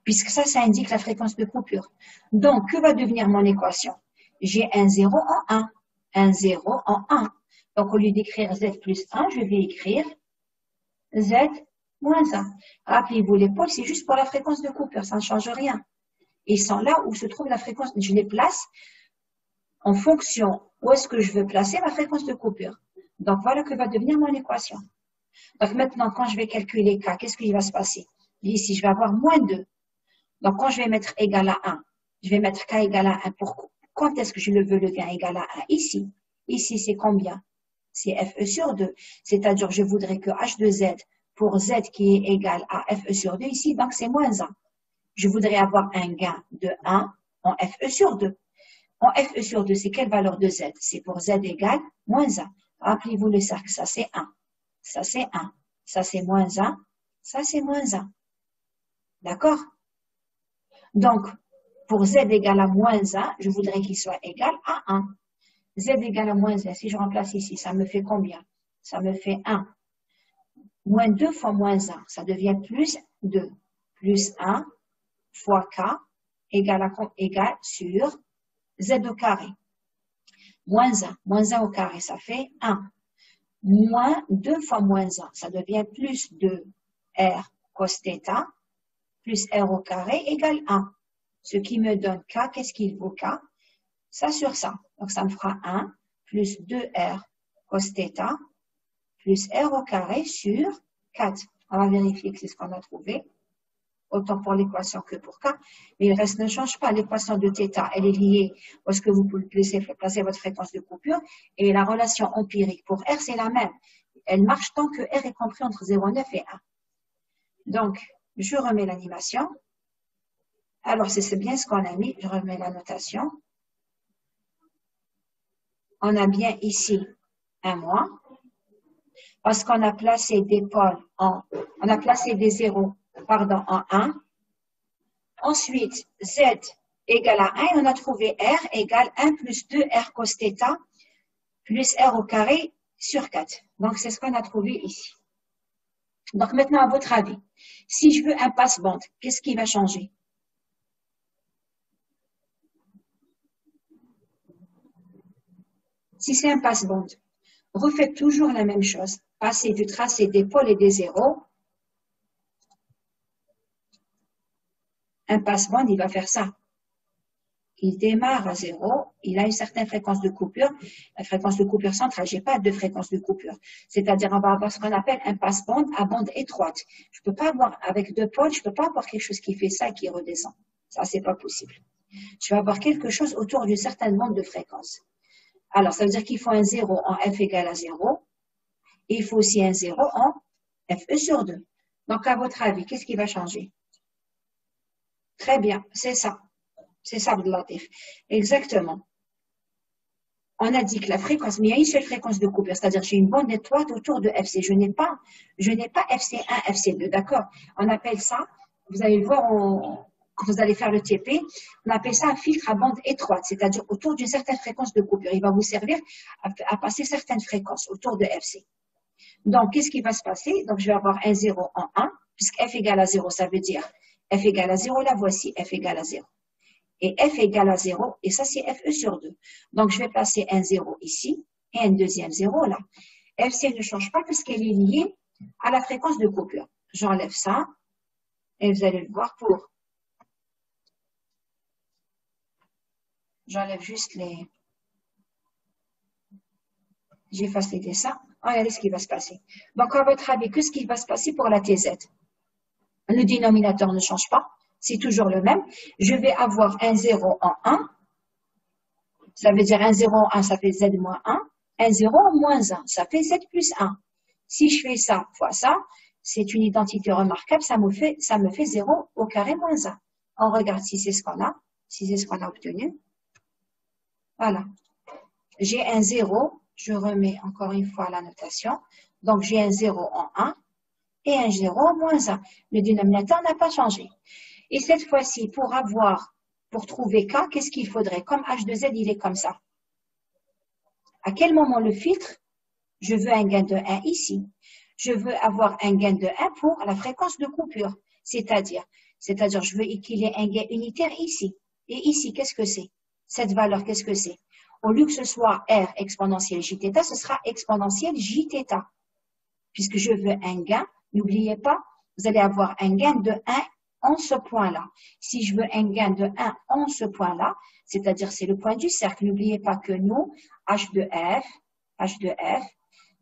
[SPEAKER 1] Puisque ça indique la fréquence de coupure. Donc, que va devenir mon équation? j'ai un 0 en 1. Un 0 en 1. Donc, au lieu d'écrire Z plus 1, je vais écrire Z moins 1. Rappelez-vous, les pôles, c'est juste pour la fréquence de coupure, ça ne change rien. Ils sont là où se trouve la fréquence. Je les place en fonction où est-ce que je veux placer ma fréquence de coupure. Donc, voilà que va devenir mon équation. Donc, maintenant, quand je vais calculer K, qu'est-ce qui va se passer? Ici, je vais avoir moins 2. Donc, quand je vais mettre égal à 1, je vais mettre K égal à 1. Quand est-ce que je le veux, le gain égal à 1? Ici. Ici, c'est combien? C'est FE sur 2. C'est-à-dire, je voudrais que H de Z pour Z qui est égal à FE sur 2 ici, donc c'est moins 1. Je voudrais avoir un gain de 1 en FE sur 2. En FE sur 2, c'est quelle valeur de Z? C'est pour Z égale moins 1. Rappelez-vous le cercle, ça c'est 1. Ça c'est 1. Ça c'est moins 1. Ça c'est moins 1. D'accord? Donc, pour Z égale à moins 1, je voudrais qu'il soit égal à 1. Z égale à moins 1, si je remplace ici, ça me fait combien? Ça me fait 1. Moins 2 fois moins 1, ça devient plus 2. Plus 1 fois K égale sur Z au carré. Moins 1 au carré, ça fait 1. Moins 2 fois moins 1, ça devient plus 2 R cos θ plus R au carré égale 1. Ce qui me donne K, qu'est-ce qu'il vaut K? Ça sur ça. Donc, ça me fera 1 plus 2R cos θ plus R au carré sur 4. On va vérifier que c'est ce qu'on a trouvé. Autant pour l'équation que pour K. Mais le reste ne change pas. L'équation de θ, elle est liée parce que vous pouvez placer votre fréquence de coupure. Et la relation empirique pour R, c'est la même. Elle marche tant que R est compris entre 0,9 et 1. Donc, je remets l'animation. Alors, c'est bien ce qu'on a mis. Je remets la notation. On a bien ici un moins. Parce qu'on a placé des pôles on a placé des zéros, en 1. Ensuite, Z égale à 1 et on a trouvé R égale 1 plus 2 R cos θ plus R au carré sur 4. Donc, c'est ce qu'on a trouvé ici. Donc, maintenant, à votre avis, si je veux un passe-bande, qu'est-ce qui va changer? Si c'est un passe-bande, refaites toujours la même chose. Passez du tracé des pôles et des zéros. Un passe-bande, il va faire ça. Il démarre à 0, il a une certaine fréquence de coupure. La fréquence de coupure centrale, je n'ai pas de fréquence de coupure. C'est-à-dire, on va avoir ce qu'on appelle un passe-bande à bande étroite. Je ne peux pas avoir, avec deux pôles, je ne peux pas avoir quelque chose qui fait ça et qui redescend. Ça, c'est pas possible. Je vais avoir quelque chose autour d'une certaine bande de fréquence. Alors, ça veut dire qu'il faut un 0 en F égale à 0. Et il faut aussi un 0 en FE sur 2. Donc, à votre avis, qu'est-ce qui va changer? Très bien, c'est ça. C'est ça, Abdelatif. Exactement. On a dit que la fréquence, mais il y a une seule fréquence de coupure, c'est-à-dire j'ai une bande étroite autour de FC. Je n'ai pas FC1, FC2, d'accord? On appelle ça, vous allez le voir quand vous allez faire le TP, on appelle ça un filtre à bande étroite, c'est-à-dire autour d'une certaine fréquence de coupure. Il va vous servir à passer certaines fréquences autour de FC. Donc, qu'est-ce qui va se passer? Donc, je vais avoir un 0 en 1, puisque F égale à 0, ça veut dire F égale à 0, la voici, F égale à 0. Et F égale à 0, et ça, c'est FE sur 2. Donc, je vais placer un 0 ici, et un deuxième 0 là. FC ne change pas puisqu'elle est liée à la fréquence de coupure. J'enlève ça, et vous allez le voir pour. J'enlève juste les. J'efface les dessins. Regardez ce qui va se passer. Donc, à votre avis, qu'est-ce qui va se passer pour la TZ? Le dénominateur ne change pas. C'est toujours le même. Je vais avoir un 0 en 1. Ça veut dire un 0 en 1, ça fait Z moins 1. Un 0 en moins 1, ça fait Z plus 1. Si je fais ça fois ça, c'est une identité remarquable. Ça me fait 0 au carré moins 1. On regarde si c'est ce qu'on a. Si c'est ce qu'on a obtenu. Voilà. J'ai un 0. Je remets encore une fois la notation. Donc, j'ai un 0 en 1 et un 0 en moins 1. Le dénominateur n'a pas changé. Et cette fois-ci, pour trouver K, qu'est-ce qu'il faudrait? Comme H de Z, il est comme ça. À quel moment le filtre? Je veux un gain de 1 ici. Je veux avoir un gain de 1 pour la fréquence de coupure. C'est-à-dire, je veux qu'il y ait un gain unitaire ici. Et ici, qu'est-ce que c'est? cette valeur, qu'est-ce que c'est? Au lieu que ce soit R exponentielle Jθ, ce sera exponentielle Jθ. Puisque je veux un gain, n'oubliez pas, vous allez avoir un gain de 1 en ce point-là. Si je veux un gain de 1 en ce point-là, c'est-à-dire c'est le point du cercle, n'oubliez pas que nous, h de f,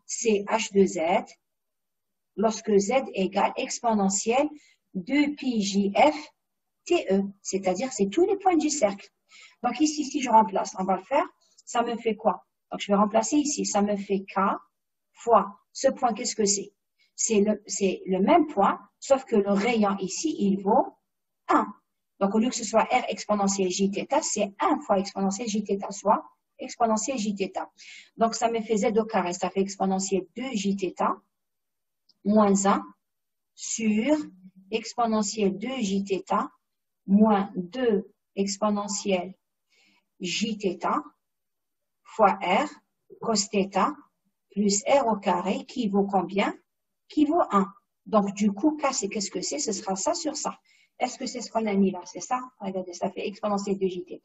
[SPEAKER 1] c'est h de z, lorsque z égale exponentielle 2 pi jf TE, c'est-à-dire c'est tous les points du cercle. Donc ici, si je remplace, on va le faire, ça me fait quoi? Donc je vais remplacer ici, ça me fait K fois ce point, qu'est-ce que c'est? C'est le même point, sauf que le rayon ici, il vaut 1. Donc au lieu que ce soit R exponentielle Jθ, c'est 1 fois exponentielle Jθ, soit exponentielle Jθ. Donc ça me fait Z au carré, ça fait exponentielle 2 Jθ moins 1 sur exponentielle 2 Jθ moins 2 exponentielle Jθ fois R cos θ plus R au carré qui vaut combien? Qui vaut 1. Donc, du coup, K, c'est qu'est-ce que c'est? Ce sera ça sur ça. Est-ce que c'est ce qu'on a mis là? C'est ça? Regardez, ça fait exponentielle de Jθ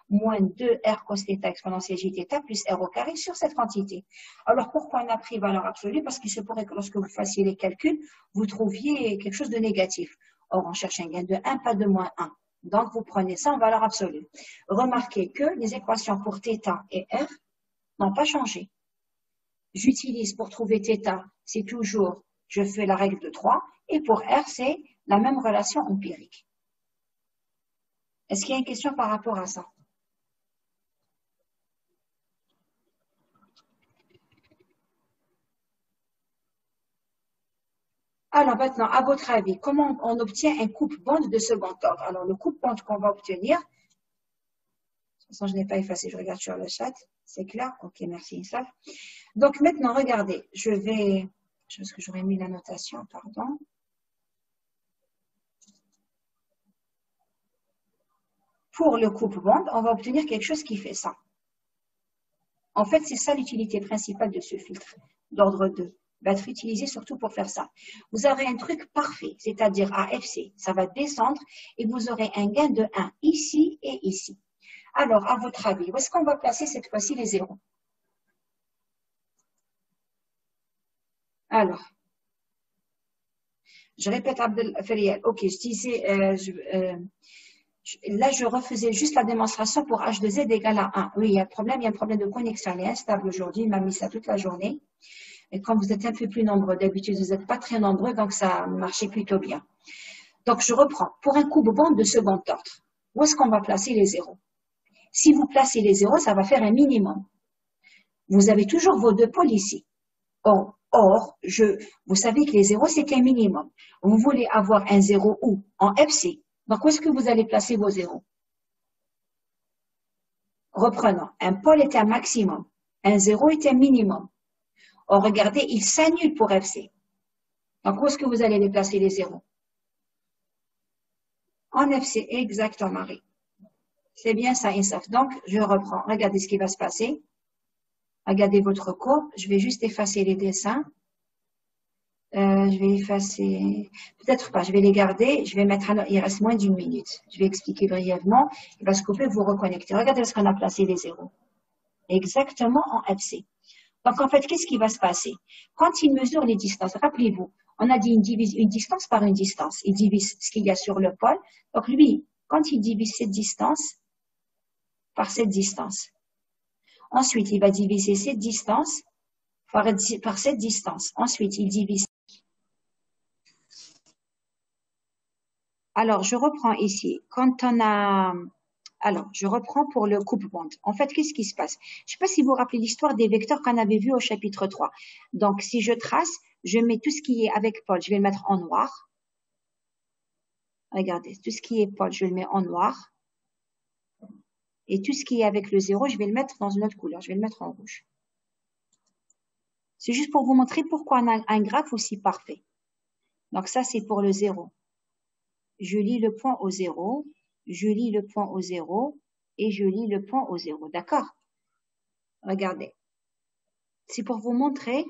[SPEAKER 1] moins 2R cos θ exponentielle Jθ plus R au carré sur cette quantité. Alors, pourquoi on a pris valeur absolue? Parce qu'il se pourrait que lorsque vous fassiez les calculs, vous trouviez quelque chose de négatif. Or, on cherche un gain de 1, pas de moins 1. Donc, vous prenez ça en valeur absolue. Remarquez que les équations pour θ et R n'ont pas changé. J'utilise pour trouver θ, c'est toujours, je fais la règle de 3, et pour R, c'est la même relation empirique. Est-ce qu'il y a une question par rapport à ça? Alors maintenant, à votre avis, comment on obtient un coupe-bande de second ordre? Alors le coupe-bande qu'on va obtenir, de toute façon je n'ai pas effacé, je regarde sur le chat, c'est clair? Ok, merci Insa. Donc maintenant, regardez, parce que j'aurais mis la notation, pardon. Pour le coupe-bande, on va obtenir quelque chose qui fait ça. En fait, c'est ça l'utilité principale de ce filtre d'ordre 2. Il va être utilisé surtout pour faire ça. Vous aurez un truc parfait, c'est-à-dire AFC. Ça va descendre et vous aurez un gain de 1 ici et ici. Alors, à votre avis, où est-ce qu'on va placer cette fois-ci les zéros? Alors, je répète, Abdel Feriel. Ok, je disais, là, je refaisais juste la démonstration pour h de z égale à 1. Oui, il y a un problème de connexion. Elle est instable aujourd'hui. Il m'a mis ça toute la journée. Et quand vous êtes un peu plus nombreux, d'habitude, vous n'êtes pas très nombreux, donc ça marchait plutôt bien. Donc, je reprends. Pour un coupe-bande de second ordre, où est-ce qu'on va placer les zéros? Si vous placez les zéros, ça va faire un minimum. Vous avez toujours vos deux pôles ici. Or, vous savez que les zéros, c'est un minimum. Vous voulez avoir un zéro où? En FC. Donc, où est-ce que vous allez placer vos zéros? Reprenons. Un pôle est un maximum. Un zéro est un minimum. Or, regardez, il s'annule pour FC. Donc, où est-ce que vous allez les placer, les zéros? En FC, exactement, Marie. C'est bien ça, Insaf. Donc, je reprends. Regardez ce qui va se passer. Regardez votre cours. Je vais juste effacer les dessins. Je vais effacer, peut-être pas, je vais les garder, je vais mettre, il reste moins d'une minute. Je vais expliquer brièvement, il va se couper, vous reconnecter. Regardez ce qu'on a placé les zéros. Exactement en FC. Donc en fait, qu'est-ce qui va se passer? Quand il mesure les distances, rappelez-vous, on a dit il divise une distance par une distance. Il divise ce qu'il y a sur le pôle. Donc lui, quand il divise cette distance par cette distance, ensuite il va diviser cette distance par cette distance. Ensuite, il divise. Alors, je reprends ici. Alors, je reprends pour le coupe-bande. En fait, qu'est-ce qui se passe? Je ne sais pas si vous vous rappelez l'histoire des vecteurs qu'on avait vus au chapitre 3. Donc, si je trace, je mets tout ce qui est avec Paul, je vais le mettre en noir. Regardez, tout ce qui est Paul, je le mets en noir. Et tout ce qui est avec le 0, je vais le mettre dans une autre couleur. Je vais le mettre en rouge. C'est juste pour vous montrer pourquoi on a un graphe aussi parfait. Donc, ça, c'est pour le 0. Je lis le point au 0, je lis le point au 0 et je lis le point au 0. D'accord? Regardez. C'est pour vous montrer.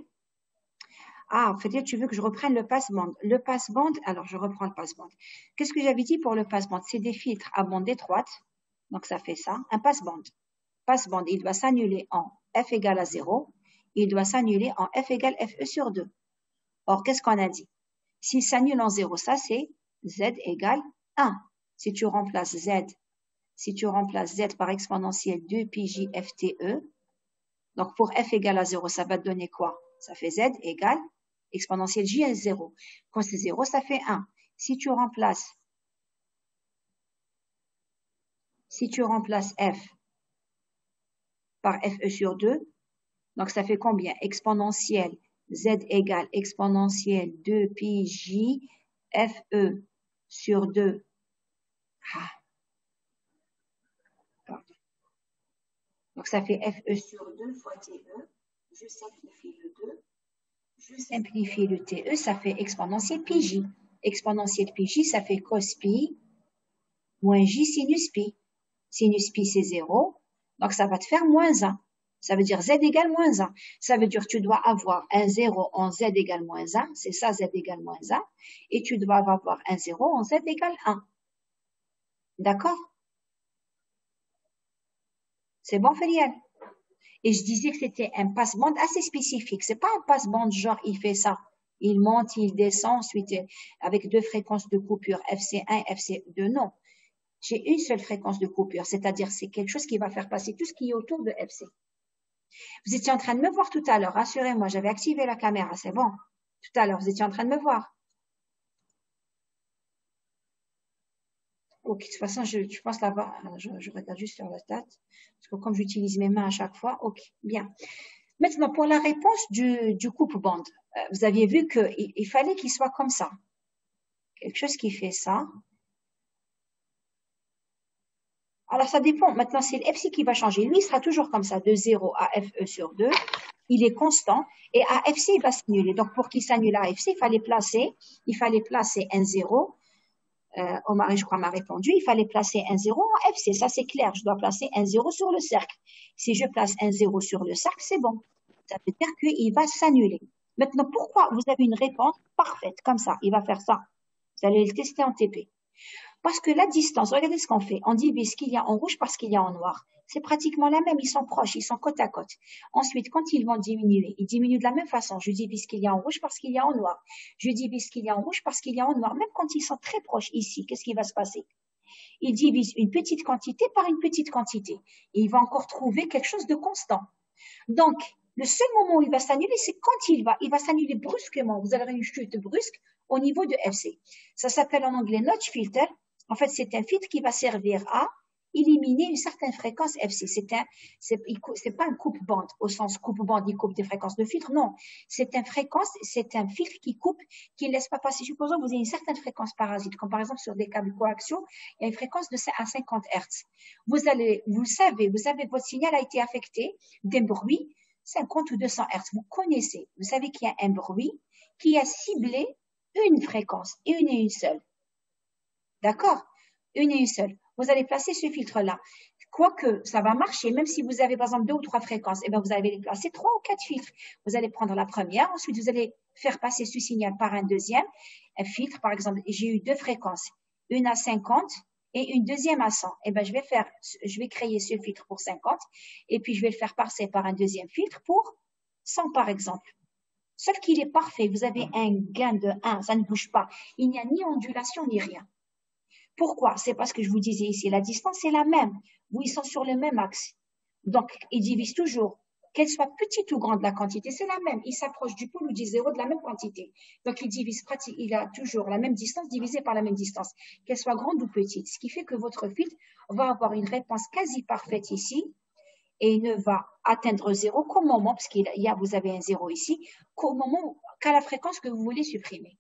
[SPEAKER 1] Ah, en fait, tu veux que je reprenne le passe-bande. Le passe-bande, alors je reprends le passe-bande. Qu'est-ce que j'avais dit pour le passe-bande? C'est des filtres à bande étroite Donc, ça fait ça, un passe-bande. Passe-bande, il doit s'annuler en f égale à 0. Il doit s'annuler en f égale fe sur 2. Or, qu'est-ce qu'on a dit? S'il s'annule en 0, ça c'est z égale 1. Si tu remplaces z par exponentielle 2 pi j fte, donc pour f égale à 0, ça va te donner quoi? Ça fait z égale exponentielle j à 0. Quand c'est 0, ça fait 1. Si tu remplaces f par fe sur 2, donc ça fait combien? Exponentielle z égale exponentielle 2 pi j fe sur 2. Donc ça fait fe sur 2 fois te. Je simplifie le 2. Je simplifie le te, ça fait exponentielle pi j. Exponentielle pi j, ça fait cos pi moins j sinus pi. Sinus pi, c'est 0. Donc, ça va te faire moins 1. Ça veut dire z égale moins 1. Ça veut dire que tu dois avoir un 0 en z égale moins 1. C'est ça, z égale moins 1. Et tu dois avoir un 0 en z égale 1. D'accord? C'est bon, Fériel? Et je disais que c'était un passe-bande assez spécifique. C'est pas un passe-bande genre, il fait ça. Il monte, il descend, ensuite, avec deux fréquences de coupure, FC1, FC2. Non. J'ai une seule fréquence de coupure, c'est-à-dire c'est quelque chose qui va faire passer tout ce qui est autour de FC. Vous étiez en train de me voir tout à l'heure, rassurez-moi, j'avais activé la caméra, c'est bon. Tout à l'heure, vous étiez en train de me voir. Ok, de toute façon, je pense là-bas, je regarde juste sur la date, parce que comme j'utilise mes mains à chaque fois, ok, bien. Maintenant, pour la réponse du coupe-bande, vous aviez vu qu'il fallait qu'il soit comme ça. Quelque chose qui fait ça. Alors, ça dépend. Maintenant, c'est l'FC qui va changer. Lui, il sera toujours comme ça, de 0 à FE sur 2. Il est constant. Et à FC, il va s'annuler. Donc, pour qu'il s'annule à FC, il fallait placer un 0. Omar, je crois, m'a répondu. Il fallait placer un 0 en FC. Ça, c'est clair. Je dois placer un 0 sur le cercle. Si je place un 0 sur le cercle, c'est bon. Ça veut dire qu'il va s'annuler. Maintenant, pourquoi vous avez une réponse parfaite comme ça? Il va faire ça. Vous allez le tester en TP. Parce que la distance, regardez ce qu'on fait. On divise ce qu'il y a en rouge par ce qu'il y a en noir. C'est pratiquement la même. Ils sont proches, ils sont côte à côte. Ensuite, quand ils vont diminuer, ils diminuent de la même façon. Je divise ce qu'il y a en rouge par ce qu'il y a en noir. Je divise ce qu'il y a en rouge par ce qu'il y a en noir. Même quand ils sont très proches ici, qu'est-ce qui va se passer? Ils divisent une petite quantité par une petite quantité. Et il va encore trouver quelque chose de constant. Donc, le seul moment où il va s'annuler, c'est quand il va s'annuler brusquement. Vous avez une chute brusque au niveau de FC. Ça s'appelle en anglais notch filter. En fait, c'est un filtre qui va servir à éliminer une certaine fréquence FC. C'est pas un coupe-bande au sens coupe-bande, il coupe des fréquences de filtre. Non, c'est un filtre qui coupe, qui ne laisse pas passer. Supposons que vous avez une certaine fréquence parasite, comme par exemple sur des câbles coaxiaux, il y a une fréquence de 50 Hz. Vous savez, votre signal a été affecté d'un bruit 50 ou 200 Hz. Vous connaissez, vous savez qu'il y a un bruit qui a ciblé une fréquence, et une seule. D'accord? Une et une seule. Vous allez placer ce filtre-là. Quoique, ça va marcher, même si vous avez par exemple 2 ou 3 fréquences, eh bien, vous allez les placer 3 ou 4 filtres. Vous allez prendre la première, ensuite vous allez faire passer ce signal par un deuxième. Un filtre, par exemple, j'ai eu 2 fréquences, une à 50 et une deuxième à 100. Eh bien, je vais créer ce filtre pour 50 et puis je vais le faire passer par un deuxième filtre pour 100 par exemple. Sauf qu'il est parfait. Vous avez un gain de 1, ça ne bouge pas. Il n'y a ni ondulation ni rien. Pourquoi? C'est parce que je vous disais ici, la distance est la même. Vous, ils sont sur le même axe. Donc, ils divisent toujours. Qu'elle soit petite ou grande, la quantité, c'est la même. Ils s'approchent du pôle ou du zéro de la même quantité. Donc, il a toujours la même distance divisée par la même distance. Qu'elle soit grande ou petite. Ce qui fait que votre filtre va avoir une réponse quasi parfaite ici et il ne va atteindre zéro qu'au moment, parce vous avez un zéro ici, qu'à la fréquence que vous voulez supprimer.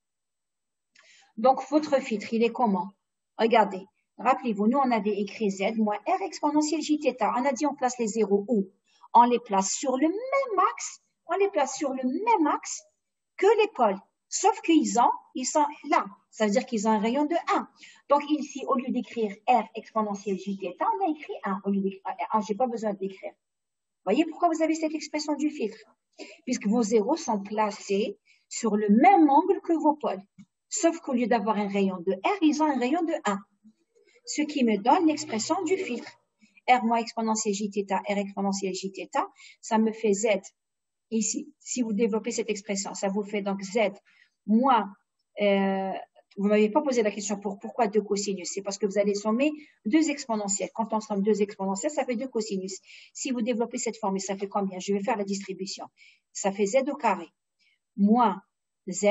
[SPEAKER 1] Donc, votre filtre, il est comment? Regardez, rappelez-vous, nous, on avait écrit Z moins R exponentielle Jθ. On a dit on place les zéros où? On les place sur le même axe, que les pôles. Sauf qu'ils sont là. Ça veut dire qu'ils ont un rayon de 1. Donc ici, au lieu d'écrire R exponentielle Jθ, on a écrit 1. Au lieu d'écrire 1, j'ai pas besoin de l'écrire. Voyez pourquoi vous avez cette expression du filtre? Puisque vos zéros sont placés sur le même angle que vos pôles. Sauf qu'au lieu d'avoir un rayon de R, ils ont un rayon de 1. ce qui me donne l'expression du filtre. R moins exponentielle jθ, R exponentielle jθ, ça me fait Z. Ici, si vous développez cette expression, ça vous fait donc Z moins, vous m'avez pas posé la question pourquoi 2 cosinus. C'est parce que vous allez sommer 2 exponentielles. Quand on somme 2 exponentielles, ça fait 2 cosinus. Si vous développez cette formule, ça fait combien? Je vais faire la distribution. Ça fait Z au carré moins Z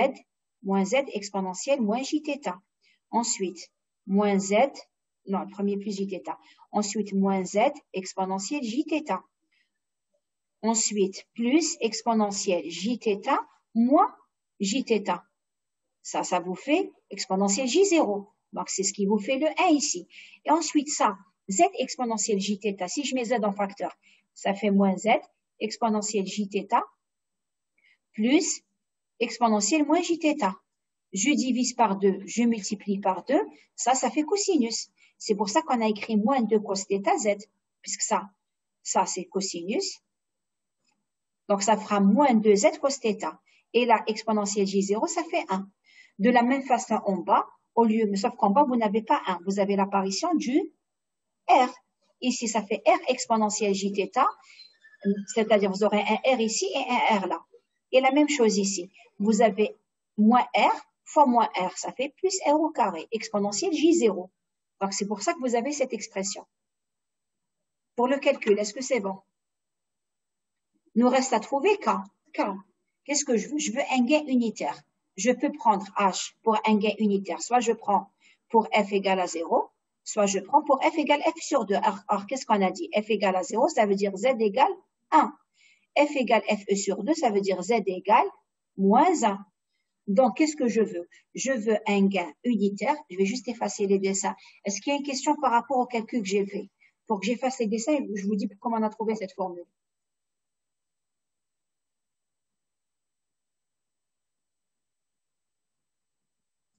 [SPEAKER 1] exponentielle moins jθ. Ensuite, moins Z, non, le premier plus jθ. Ensuite, moins Z exponentielle jθ. Ensuite, plus exponentielle jθ moins jθ. Ça vous fait exponentielle J0. Donc, c'est ce qui vous fait le 1 ici. Et ensuite, ça, Z exponentielle jθ, si je mets Z en facteur, ça fait moins Z exponentielle jθ plus exponentielle moins jθ. Je divise par 2, je multiplie par 2, ça fait cosinus. C'est pour ça qu'on a écrit moins 2 cos θ Z, puisque ça c'est cosinus. Donc, ça fera moins 2Z cos θ. Et la exponentielle J0, ça fait 1. De la même façon en bas, sauf qu'en bas, vous n'avez pas 1. Vous avez l'apparition du R. Ici, ça fait R exponentielle jθ, c'est-à-dire vous aurez un R ici et un R là. Et la même chose ici. Vous avez moins R fois moins R, ça fait plus R au carré, exponentielle J0. Donc, c'est pour ça que vous avez cette expression. Pour le calcul, est-ce que c'est bon? Nous reste à trouver K. Qu'est-ce que je veux? Je veux un gain unitaire. Je peux prendre H pour un gain unitaire. Soit je prends pour F égale à 0, soit je prends pour F égale F sur 2. Alors, qu'est-ce qu'on a dit? F égale à 0, ça veut dire Z égale 1. F égale FE sur 2, ça veut dire Z égale moins 1. Donc, qu'est-ce que je veux? Je veux un gain unitaire. Je vais juste effacer les dessins. Est-ce qu'il y a une question par rapport au calcul que j'ai fait? Pour que j'efface les dessins, je vous dis comment on a trouvé cette formule.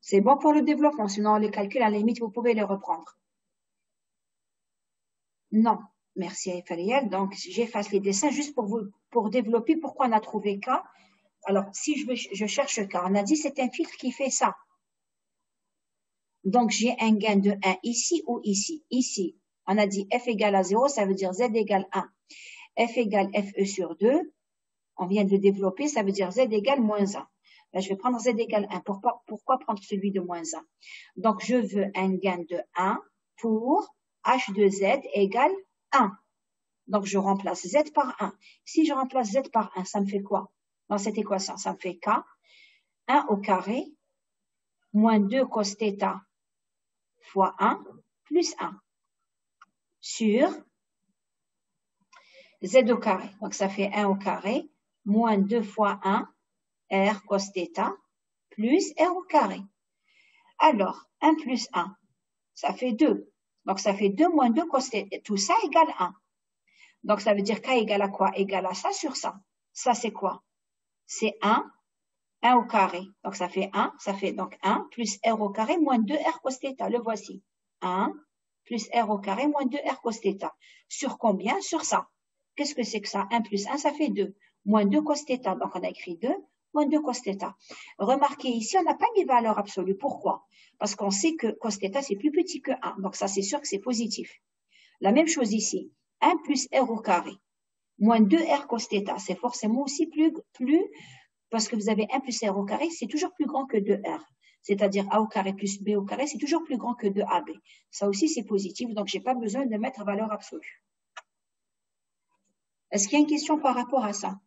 [SPEAKER 1] C'est bon pour le développement, sinon les calculs, à la limite, vous pouvez les reprendre. Non, merci Fariel. Donc, j'efface les dessins juste pour développer pourquoi on a trouvé K. Alors, si je cherche K, on a dit c'est un filtre qui fait ça. Donc, j'ai un gain de 1 ici ou ici. Ici, on a dit F égale à 0, ça veut dire Z égale 1. F égale FE sur 2, on vient de développer, ça veut dire Z égale moins 1. Ben, je vais prendre Z égale 1. Pourquoi prendre celui de moins 1? Donc, je veux un gain de 1 pour H de Z égale 1. Donc, je remplace Z par 1. Si je remplace Z par 1, ça me fait quoi? Dans cette équation, ça me fait K, 1 au carré, moins 2 cos θ fois 1, plus 1, sur Z au carré. Donc, ça fait 1 au carré, moins 2 fois 1, R cos θ, plus R au carré. Alors, 1 plus 1, ça fait 2. Donc, ça fait 2 moins 2 cos θ. Tout ça égale 1. Donc, ça veut dire K égale à quoi? Égale à ça sur ça. Ça, c'est quoi? C'est 1 au carré. Donc, ça fait 1. Ça fait donc 1 plus R au carré moins 2 R cos θ. Le voici. 1 plus R au carré moins 2 R cos θ. Sur combien? Sur ça. Qu'est-ce que c'est que ça? 1 plus 1, ça fait 2. Moins 2 cos θ. Donc, on a écrit 2 moins 2 cos θ. Remarquez ici, on n'a pas mis valeur absolue. Pourquoi? Parce qu'on sait que cos θ, c'est plus petit que 1. Donc, ça, c'est sûr que c'est positif. La même chose ici. 1 plus R au carré moins 2R cos θ. C'est forcément aussi plus, parce que vous avez 1 plus R au carré, c'est toujours plus grand que 2R. C'est-à-dire A au carré plus B au carré, c'est toujours plus grand que 2AB. Ça aussi, c'est positif, donc je n'ai pas besoin de mettre valeur absolue. Est-ce qu'il y a une question par rapport à ça?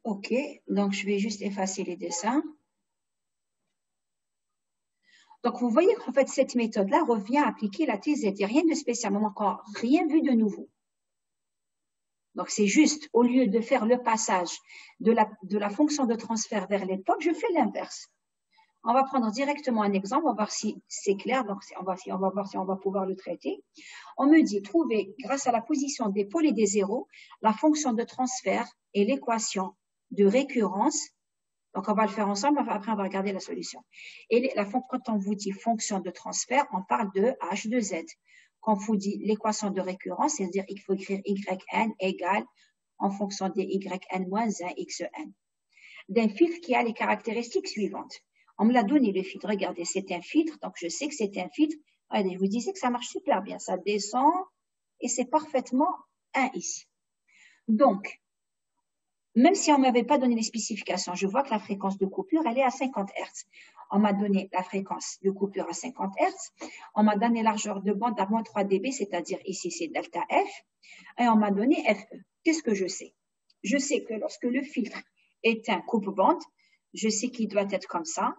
[SPEAKER 1] Ok, donc je vais juste effacer les dessins. Donc, vous voyez qu'en fait, cette méthode-là revient à appliquer la TZ. Il n'y a rien de spécial, on n'a encore rien vu de nouveau. Donc, c'est juste, au lieu de faire le passage de la fonction de transfert vers l'époque, je fais l'inverse. On va prendre directement un exemple, on va voir si c'est clair, donc on va voir si on va pouvoir le traiter. On me dit, trouver, grâce à la position des pôles et des zéros, la fonction de transfert et l'équation de récurrence. Donc, on va le faire ensemble, après on va regarder la solution. Et quand on vous dit fonction de transfert, on parle de H de Z. Quand on vous dit l'équation de récurrence, c'est-à-dire qu'il faut écrire YN égale en fonction des yn-1, xn, d'un filtre qui a les caractéristiques suivantes. On me l'a donné, le filtre. Regardez, c'est un filtre, donc je sais que c'est un filtre. Regardez, je vous disais que ça marche super bien. Ça descend et c'est parfaitement 1 ici. Donc, même si on ne m'avait pas donné les spécifications, je vois que la fréquence de coupure, elle est à 50 Hz. On m'a donné la fréquence de coupure à 50 Hz. On m'a donné largeur de bande à moins 3 dB, c'est-à-dire ici, c'est delta F. Et on m'a donné FE. Qu'est-ce que je sais? Je sais que lorsque le filtre est un coupe-bande, je sais qu'il doit être comme ça.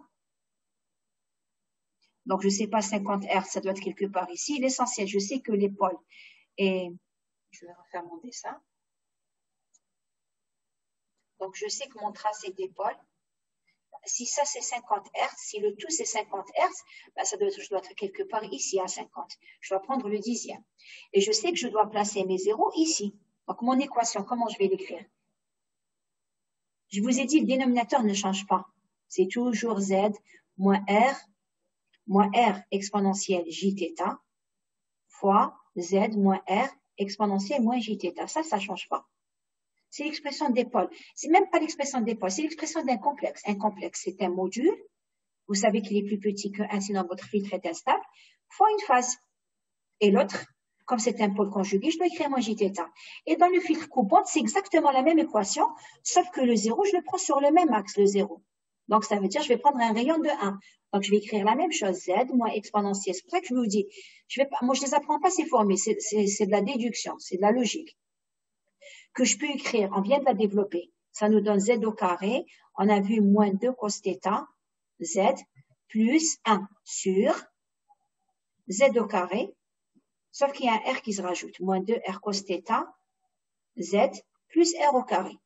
[SPEAKER 1] Donc, je ne sais pas 50 Hz, ça doit être quelque part ici. L'essentiel, je sais que l'épaule est... Je vais refaire mon dessin. Donc, je sais que mon tracé d'épaule, si ça c'est 50 Hz, si le tout c'est 50 Hz, ben je dois être quelque part ici à 50. Je dois prendre le dixième. Et je sais que je dois placer mes zéros ici. Donc, mon équation, comment je vais l'écrire? Je vous ai dit, le dénominateur ne change pas. C'est toujours Z moins R exponentielle Jθ fois Z moins R exponentielle moins Jθ. Ça ne change pas. C'est l'expression d'épaule. C'est même pas l'expression d'épaule, c'est l'expression d'un complexe. Un complexe, c'est un module. Vous savez qu'il est plus petit que 1, sinon votre filtre est instable, fois une phase. Et l'autre, comme c'est un pôle conjugué, je dois écrire moins Jθ. Et dans le filtre coupante, c'est exactement la même équation, sauf que le 0, je le prends sur le même axe, le 0. Donc, ça veut dire, je vais prendre un rayon de 1. Donc, je vais écrire la même chose, Z moins exponentielle. C'est pour ça que je vous dis, moi, je ne les apprends pas ces formules, c'est de la déduction, c'est de la logique. Que je peux écrire, on vient de la développer. Ça nous donne Z au carré. On a vu moins 2 cos θ, Z, plus 1 sur Z au carré, sauf qu'il y a un R qui se rajoute. Moins 2 R cos θ, Z, plus R au carré.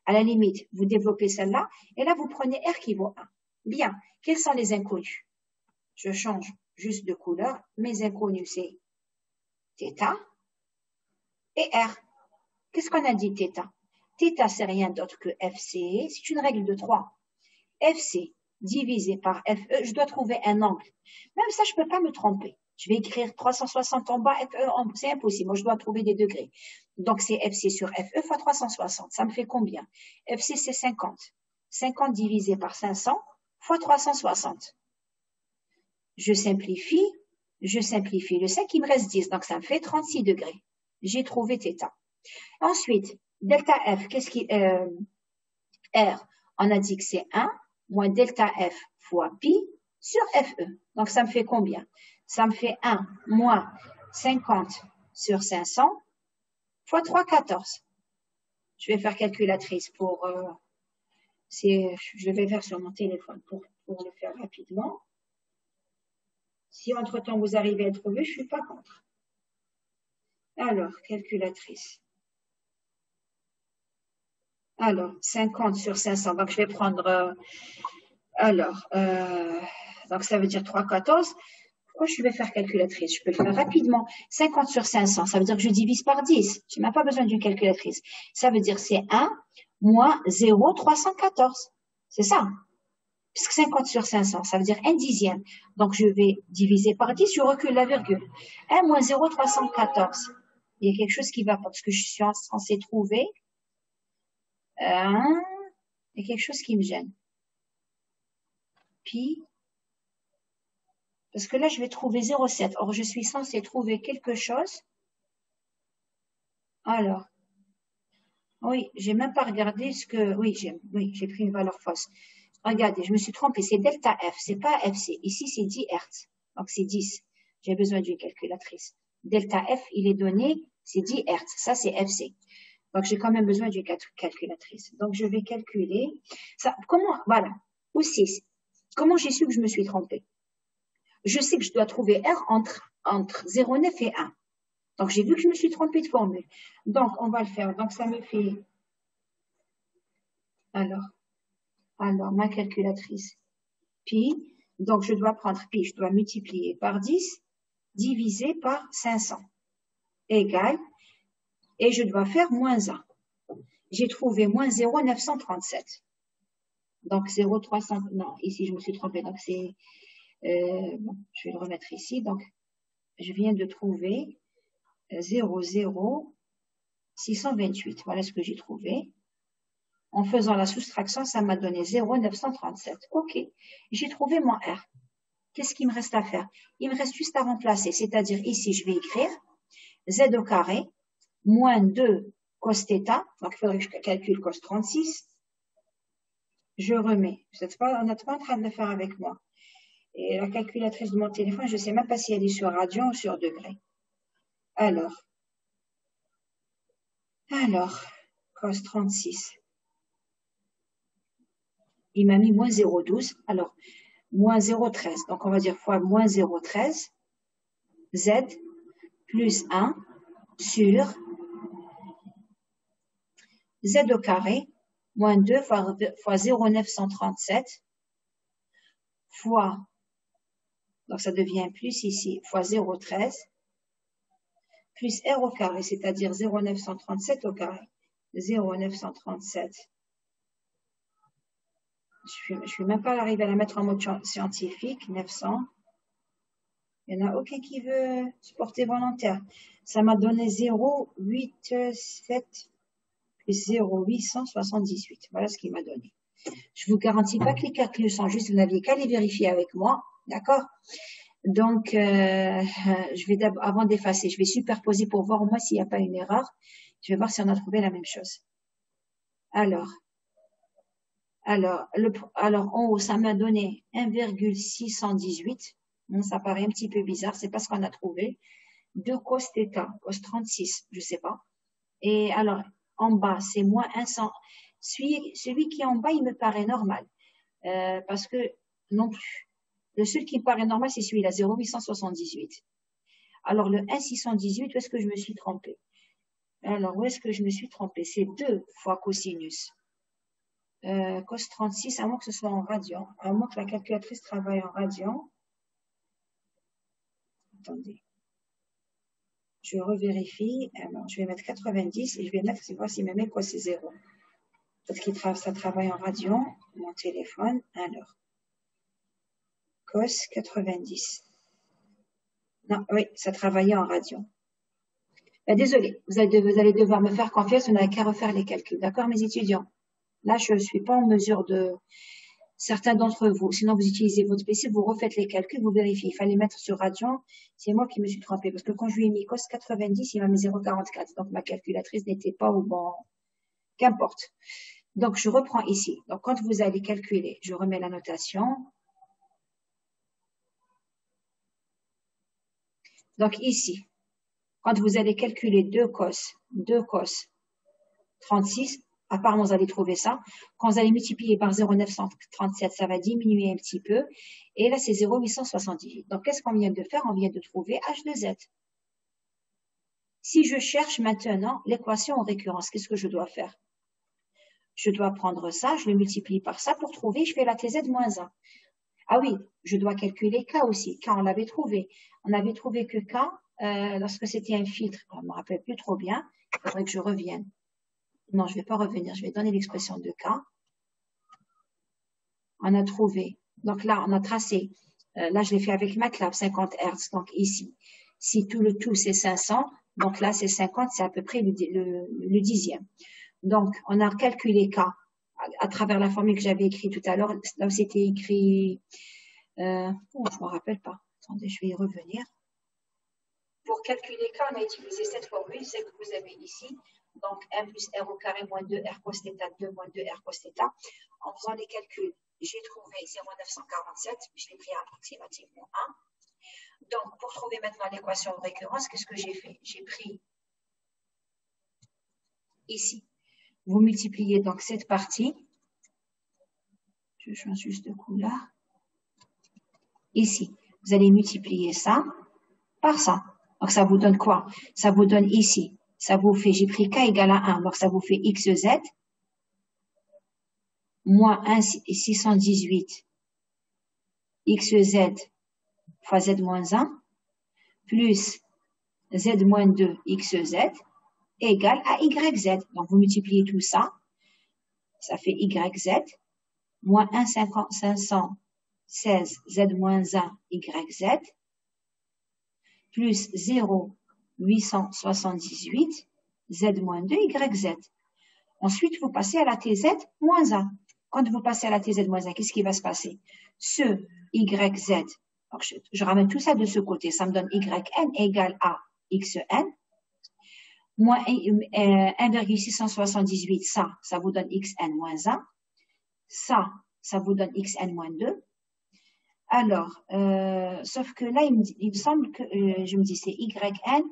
[SPEAKER 1] À la limite, vous développez celle-là, et là, vous prenez R qui vaut 1. Bien. Quels sont les inconnus? Je change juste de couleur. Mes inconnus, c'est θ et R. Qu'est-ce qu'on a dit, θ? Θ, c'est rien d'autre que FC. C'est une règle de 3. FC divisé par FE, je dois trouver un angle. Même ça, je ne peux pas me tromper. Je vais écrire 360 en bas, FE en bas. C'est impossible. Moi, je dois trouver des degrés. Donc, c'est FC sur FE fois 360. Ça me fait combien? FC, c'est 50. 50 divisé par 500 fois 360. Je simplifie. Le 5, il me reste 10. Donc, ça me fait 36 degrés. J'ai trouvé θ. Ensuite, delta F, qu'est-ce qui R, on a dit que c'est 1 moins delta F fois pi sur FE. Donc, ça me fait combien? Ça me fait 1 moins 50 sur 500 fois 3,14. Je vais faire calculatrice pour... je vais faire sur mon téléphone pour le faire rapidement. Si entre-temps vous arrivez à trouver, je ne suis pas contre. Alors, calculatrice. Alors, 50 sur 500. Donc, je vais prendre... donc ça veut dire 3,14. Pourquoi je vais faire calculatrice? Je peux le faire rapidement. 50 sur 500, ça veut dire que je divise par 10. Je n'ai même pas besoin d'une calculatrice. Ça veut dire c'est 1 moins 0,314. C'est ça. Puisque 50 sur 500, ça veut dire 1 dixième. Donc, je vais diviser par 10, je recule la virgule. 1 moins 0,314. Il y a quelque chose qui va pas, parce que je suis censée trouver... il y a quelque chose qui me gêne. Pi, parce que là, je vais trouver 0,7. Or, je suis censée trouver quelque chose. Alors, oui, j'ai même pas regardé ce que... Oui, j'ai pris une valeur fausse. Regardez, je me suis trompée. C'est delta F, c'est pas FC. Ici, c'est 10 Hz. Donc, c'est 10. J'ai besoin d'une calculatrice. Delta F, il est donné, c'est 10 Hz. Ça, c'est FC. Donc, j'ai quand même besoin d'une calculatrice. Donc, je vais calculer. Ça, voilà. Aussi, comment j'ai su que je me suis trompée? Je sais que je dois trouver R entre 0,9 et 1. Donc, j'ai vu que je me suis trompée de formule. Donc, on va le faire. Donc, ça me fait... Alors, ma calculatrice. Pi. Donc, je dois prendre pi. Je dois multiplier par 10 divisé par 500 égale. Et je dois faire moins 1. J'ai trouvé moins 0,937. Donc, 0,300... Non, ici, je me suis trompée. Donc, c'est... bon, je vais le remettre ici. Donc, je viens de trouver 0,0 628. Voilà ce que j'ai trouvé. En faisant la soustraction, ça m'a donné 0,937. OK. J'ai trouvé mon R. Qu'est-ce qu'il me reste à faire? Il me reste juste à remplacer. C'est-à-dire, ici, je vais écrire Z au carré moins 2 cos θ. Donc, il faudrait que je calcule cos 36. Je remets. On n'êtes pas en train de le faire avec moi. Et la calculatrice de mon téléphone, je ne sais même pas si elle est sur radian ou sur degré. Alors, cos 36. Il m'a mis moins 0,12. Alors, moins 0,13. Donc, on va dire fois moins 0,13. Z plus 1 sur Z au carré moins 2 fois 0,937 fois, donc ça devient plus ici, fois 0,13 plus R au carré, c'est-à-dire 0,937 au carré. 0,937. Je ne vais même pas arriver à la mettre en mode scientifique. 900. Il n'y en a aucun qui veut se porter volontaire. Ça m'a donné 0,87 plus 0,878. Voilà ce qu'il m'a donné. Je vous garantis pas que les calculs sont justes. Vous n'aviez qu'à les vérifier avec moi. D'accord? Donc, je vais d'abord, avant d'effacer, je vais superposer pour voir au moins s'il n'y a pas une erreur. Je vais voir si on a trouvé la même chose. Alors, en haut, ça m'a donné 1,618. Bon, ça paraît un petit peu bizarre, c'est pas ce qu'on a trouvé. 2 cos θ, cos 36, je sais pas. Et alors, en bas, c'est moins 100. Celui qui est en bas, il me paraît normal. Parce que, non plus. Le seul qui me paraît normal, c'est celui-là, 0,878. Alors, le 1,618, où est-ce que je me suis trompée? Alors, où est-ce que je me suis trompée? C'est 2 fois cosinus. Cos 36, à moins que ce soit en radian, à moins que la calculatrice travaille en radian. Attendez. Je revérifie. Alors, je vais mettre 90 et je vais mettre, voir s'il me met quoi, c'est 0. Parce que ça travaille en radian, mon téléphone. Alors, cos 90. Non, oui, ça travaillait en radian. Désolé, vous allez devoir me faire confiance, vous n'avez qu'à refaire les calculs. D'accord, mes étudiants? Là, je ne suis pas en mesure de... Certains d'entre vous, sinon vous utilisez votre PC, vous refaites les calculs, vous vérifiez. Il fallait mettre sur radian. C'est moi qui me suis trompée. Parce que quand je lui ai mis cos 90, il m'a mis 0,44. Donc, ma calculatrice n'était pas au bon... Qu'importe. Donc, je reprends ici. Donc, quand vous allez calculer, je remets la notation. Donc, ici, quand vous allez calculer 2 cos 36, apparemment, vous allez trouver ça. Quand vous allez multiplier par 0,937, ça va diminuer un petit peu. Et là, c'est 0,878. Donc, qu'est-ce qu'on vient de faire? On vient de trouver H de Z. Si je cherche maintenant l'équation en récurrence, qu'est-ce que je dois faire? Je dois prendre ça, je le multiplie par ça pour trouver, je fais la TZ moins 1. Ah oui, je dois calculer K aussi. K, on l'avait trouvé. On avait trouvé que K, lorsque c'était un filtre, je ne me rappelle plus trop bien, il faudrait que je revienne. Non, je ne vais pas revenir, je vais donner l'expression de K. On a trouvé, donc là, on a tracé, là, je l'ai fait avec MATLAB, 50 Hz, donc ici. Si tout le tout, c'est 500, donc là, c'est 50, c'est à peu près le dixième. Donc, on a calculé K à travers la formule que j'avais écrite tout à l'heure. Là où c'était écrit, je ne me rappelle pas. Attendez, je vais y revenir. Pour calculer K, on a utilisé cette formule, celle que vous avez ici. Donc, 1 plus R au carré moins 2 R cos θ, 2 moins 2 R cos θ. En faisant les calculs, j'ai trouvé 0,947, je l'ai pris approximativement 1. Donc, pour trouver maintenant l'équation de récurrence, qu'est-ce que j'ai fait? J'ai pris ici. Vous multipliez donc cette partie. Je change juste de couleur. Ici, vous allez multiplier ça par ça. Donc, ça vous donne quoi? Ça vous donne ici. Ça vous fait, j'ai pris K égale à 1. Donc, ça vous fait XZ moins 1,618 XZ fois Z moins 1 plus Z moins 2 XZ égale à YZ. Donc, vous multipliez tout ça. Ça fait YZ moins 1,516 Z moins 1 YZ plus 0,878 Z-2, YZ. Ensuite, vous passez à la TZ-1. Quand vous passez à la TZ-1, qu'est-ce qui va se passer? Ce YZ, donc je ramène tout ça de ce côté, ça me donne YN égale à XN, moins 1,678, ça vous donne XN moins 1, ça vous donne XN moins 2. Alors, sauf que là, il me semble que, je me dis, c'est YN,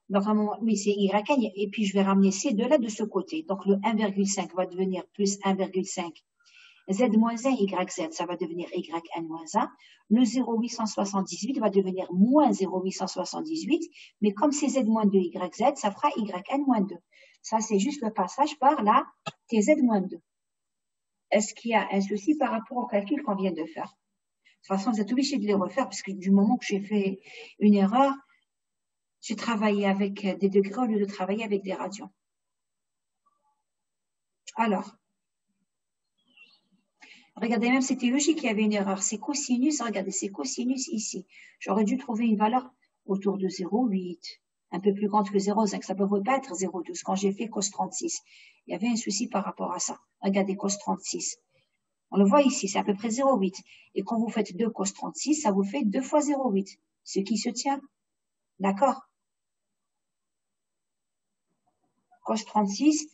[SPEAKER 1] donc à un moment, oui, c'est YN, et puis je vais ramener ces deux-là de ce côté. Donc, le 1,5 va devenir plus 1,5. Z-1, YZ, ça va devenir YN-1. Le 0,878 va devenir moins 0,878. Mais comme c'est Z-2, YZ, ça fera YN-2. Ça, c'est juste le passage par la TZ-2. Est-ce qu'il y a un souci par rapport au calcul qu'on vient de faire? De toute façon, vous êtes obligé de les refaire parce que du moment que j'ai fait une erreur, j'ai travaillé avec des degrés au lieu de travailler avec des radians. Alors, regardez, même c'était logique qu'il y avait une erreur. C'est cosinus, regardez, c'est cosinus ici. J'aurais dû trouver une valeur autour de 0,8, un peu plus grande que 0,5. Ça ne pouvait pas être 0,12. Quand j'ai fait cos 36, il y avait un souci par rapport à ça. Regardez, cos 36. On le voit ici, c'est à peu près 0,8. Et quand vous faites 2 cos 36, ça vous fait 2 fois 0,8, ce qui se tient. D'accord? Cos 36,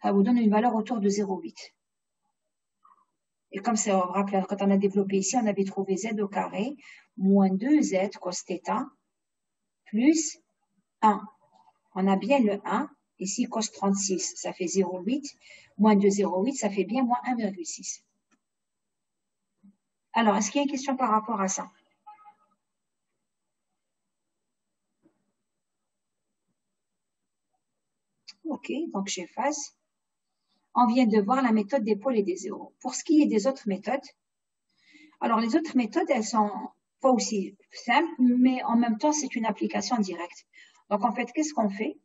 [SPEAKER 1] ça vous donne une valeur autour de 0,8. Et comme c'est, on rappelle, quand on a développé ici, on avait trouvé z au carré moins 2z cos θ plus 1. On a bien le 1. Ici, cos 36, ça fait 0,8. Moins 2, 0,8, ça fait bien moins 1,6. Alors, est-ce qu'il y a une question par rapport à ça? OK, donc j'efface. On vient de voir la méthode des pôles et des zéros. Pour ce qui est des autres méthodes, alors les autres méthodes, elles sont pas aussi simples, mais en même temps, c'est une application directe. Donc, en fait, qu'est-ce qu'on fait?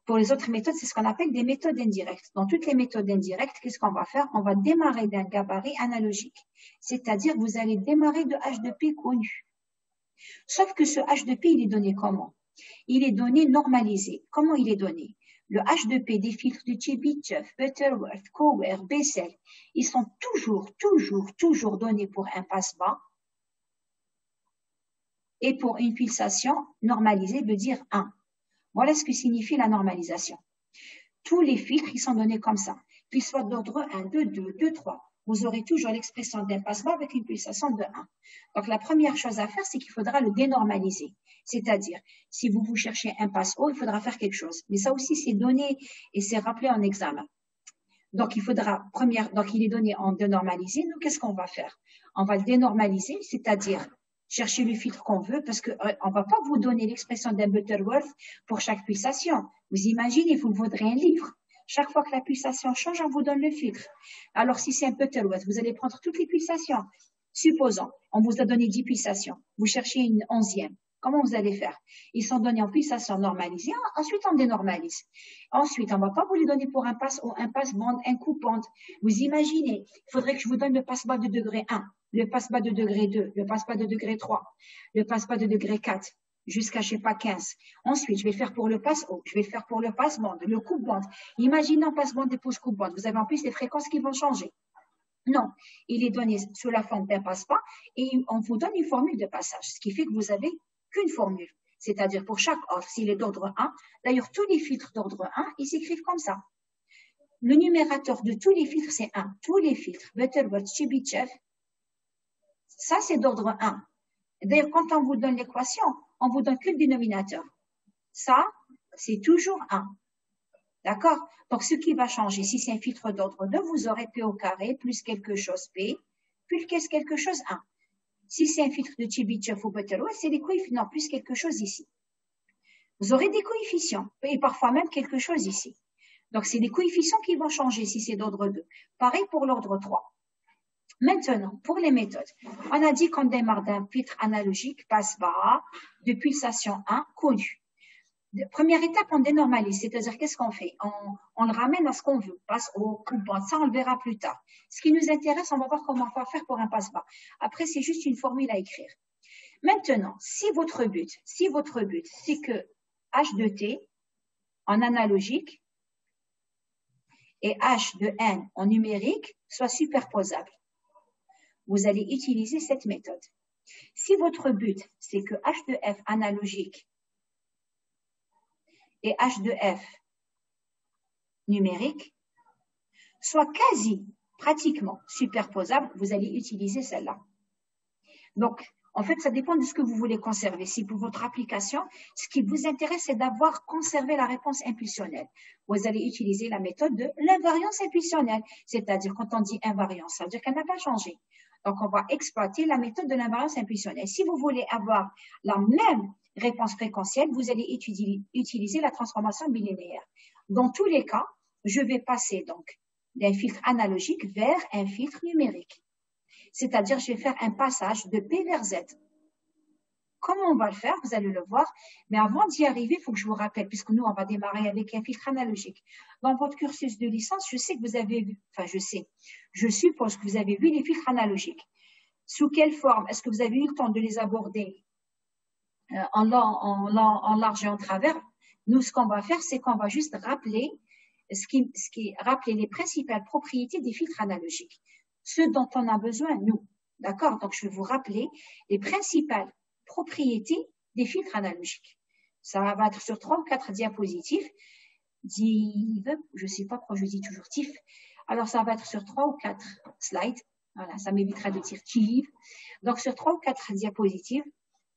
[SPEAKER 1] Pour les autres méthodes, c'est ce qu'on appelle des méthodes indirectes. Dans toutes les méthodes indirectes, qu'est-ce qu'on va faire? On va démarrer d'un gabarit analogique. C'est-à-dire que vous allez démarrer de h de p connu. Sauf que ce h de p, il est donné comment? Il est donné normalisé. Comment il est donné? Le h de p des filtres de Chebyshev, Butterworth, Cower, Bessel, ils sont toujours donnés pour un passe-bas et pour une pulsation normalisée veut dire 1. Voilà ce que signifie la normalisation. Tous les filtres, ils sont donnés comme ça. Qu'ils soient d'ordre 1, 2, 2, 2, 3. Vous aurez toujours l'expression d'un passe-bas avec une pulsation de 1. Donc, la première chose à faire, c'est qu'il faudra le dénormaliser. C'est-à-dire, si vous cherchez un passe-haut, il faudra faire quelque chose. Mais ça aussi, c'est donné et c'est rappelé en examen. Donc, il est donné en dénormalisé. Nous, qu'est-ce qu'on va faire? On va le dénormaliser, c'est-à-dire chercher le filtre qu'on veut, parce qu'on ne va pas vous donner l'expression d'un Butterworth pour chaque pulsation. Vous imaginez, vous vaudrez un livre. Chaque fois que la pulsation change, on vous donne le filtre. Alors, si c'est un Butterworth, vous allez prendre toutes les pulsations. Supposons, on vous a donné 10 pulsations. Vous cherchez une 11e. Comment vous allez faire? Ils sont donnés en pulsation normalisée. Ensuite, on dénormalise. Ensuite, on ne va pas vous les donner pour un passe ou un passe-bande, un coup-pente. Vous imaginez, il faudrait que je vous donne le passe-bas de degré 1, le passe-bas de degré 2, le passe-bas de degré 3, le passe-bas de degré 4, jusqu'à, je sais pas, 15. Ensuite, je vais faire pour le passe-haut, je vais faire pour le passe-bande, le coupe-bande. Imaginons passe-bande et coupe-bande. Vous avez en plus des fréquences qui vont changer. Non, il est donné sous la forme d'un passe-pas et on vous donne une formule de passage, ce qui fait que vous avez qu'une formule. C'est-à-dire pour chaque offre, s'il est d'ordre 1, d'ailleurs tous les filtres d'ordre 1, ils s'écrivent comme ça. Le numérateur de tous les filtres, c'est 1. Tous les filtres, Butterworth, Chebyshev, ça c'est d'ordre 1. D'ailleurs, quand on vous donne l'équation, on vous donne que le dénominateur. Ça, c'est toujours 1. D'accord? Donc, ce qui va changer, si c'est un filtre d'ordre 2, vous aurez P au carré plus quelque chose P, plus quelque chose 1. Si c'est un filtre de Chebyshev ou Butterworth, c'est des coefficients, non, plus quelque chose ici. Vous aurez des coefficients, et parfois même quelque chose ici. Donc, c'est des coefficients qui vont changer si c'est d'ordre 2. Pareil pour l'ordre 3. Maintenant, pour les méthodes, on a dit qu'on démarre d'un filtre analogique, passe-bas, de pulsation 1, connu. Première étape, on dénormalise, c'est-à-dire qu'est-ce qu'on fait? On le ramène à ce qu'on veut, passe au coup-bande, ça on le verra plus tard. Ce qui nous intéresse, on va voir comment on va faire pour un passe-bas. Après, c'est juste une formule à écrire. Maintenant, si votre but, c'est que H de T, en analogique et H de N en numérique soient superposables. Vous allez utiliser cette méthode. Si votre but, c'est que H de F analogique et H de F numérique soient quasi, pratiquement superposables, vous allez utiliser celle-là. Donc, en fait, ça dépend de ce que vous voulez conserver. Si pour votre application, ce qui vous intéresse, c'est d'avoir conservé la réponse impulsionnelle, vous allez utiliser la méthode de l'invariance impulsionnelle. C'est-à-dire, quand on dit invariance, ça veut dire qu'elle n'a pas changé. Donc, on va exploiter la méthode de l'invariance impulsionnelle. Si vous voulez avoir la même réponse fréquentielle, vous allez utiliser la transformation bilinéaire. Dans tous les cas, je vais passer donc d'un filtre analogique vers un filtre numérique. C'est-à-dire, je vais faire un passage de P vers Z. Comment on va le faire? Vous allez le voir. Mais avant d'y arriver, il faut que je vous rappelle, puisque nous, on va démarrer avec un filtre analogique. Dans votre cursus de licence, je sais que vous avez vu, je suppose que vous avez vu les filtres analogiques. Sous quelle forme? Est-ce que vous avez eu le temps de les aborder en large et en travers? Nous, ce qu'on va faire, c'est qu'on va juste rappeler rappeler les principales propriétés des filtres analogiques. Ce dont on a besoin, nous. D'accord? Donc, je vais vous rappeler les principales propriétés des filtres analogiques. Ça va être sur 3 ou 4 diapositives. Je ne sais pas pourquoi je dis toujours TIF. Alors, ça va être sur 3 ou 4 slides. Voilà, ça m'évitera de dire TIF. Donc, sur 3 ou 4 diapositives,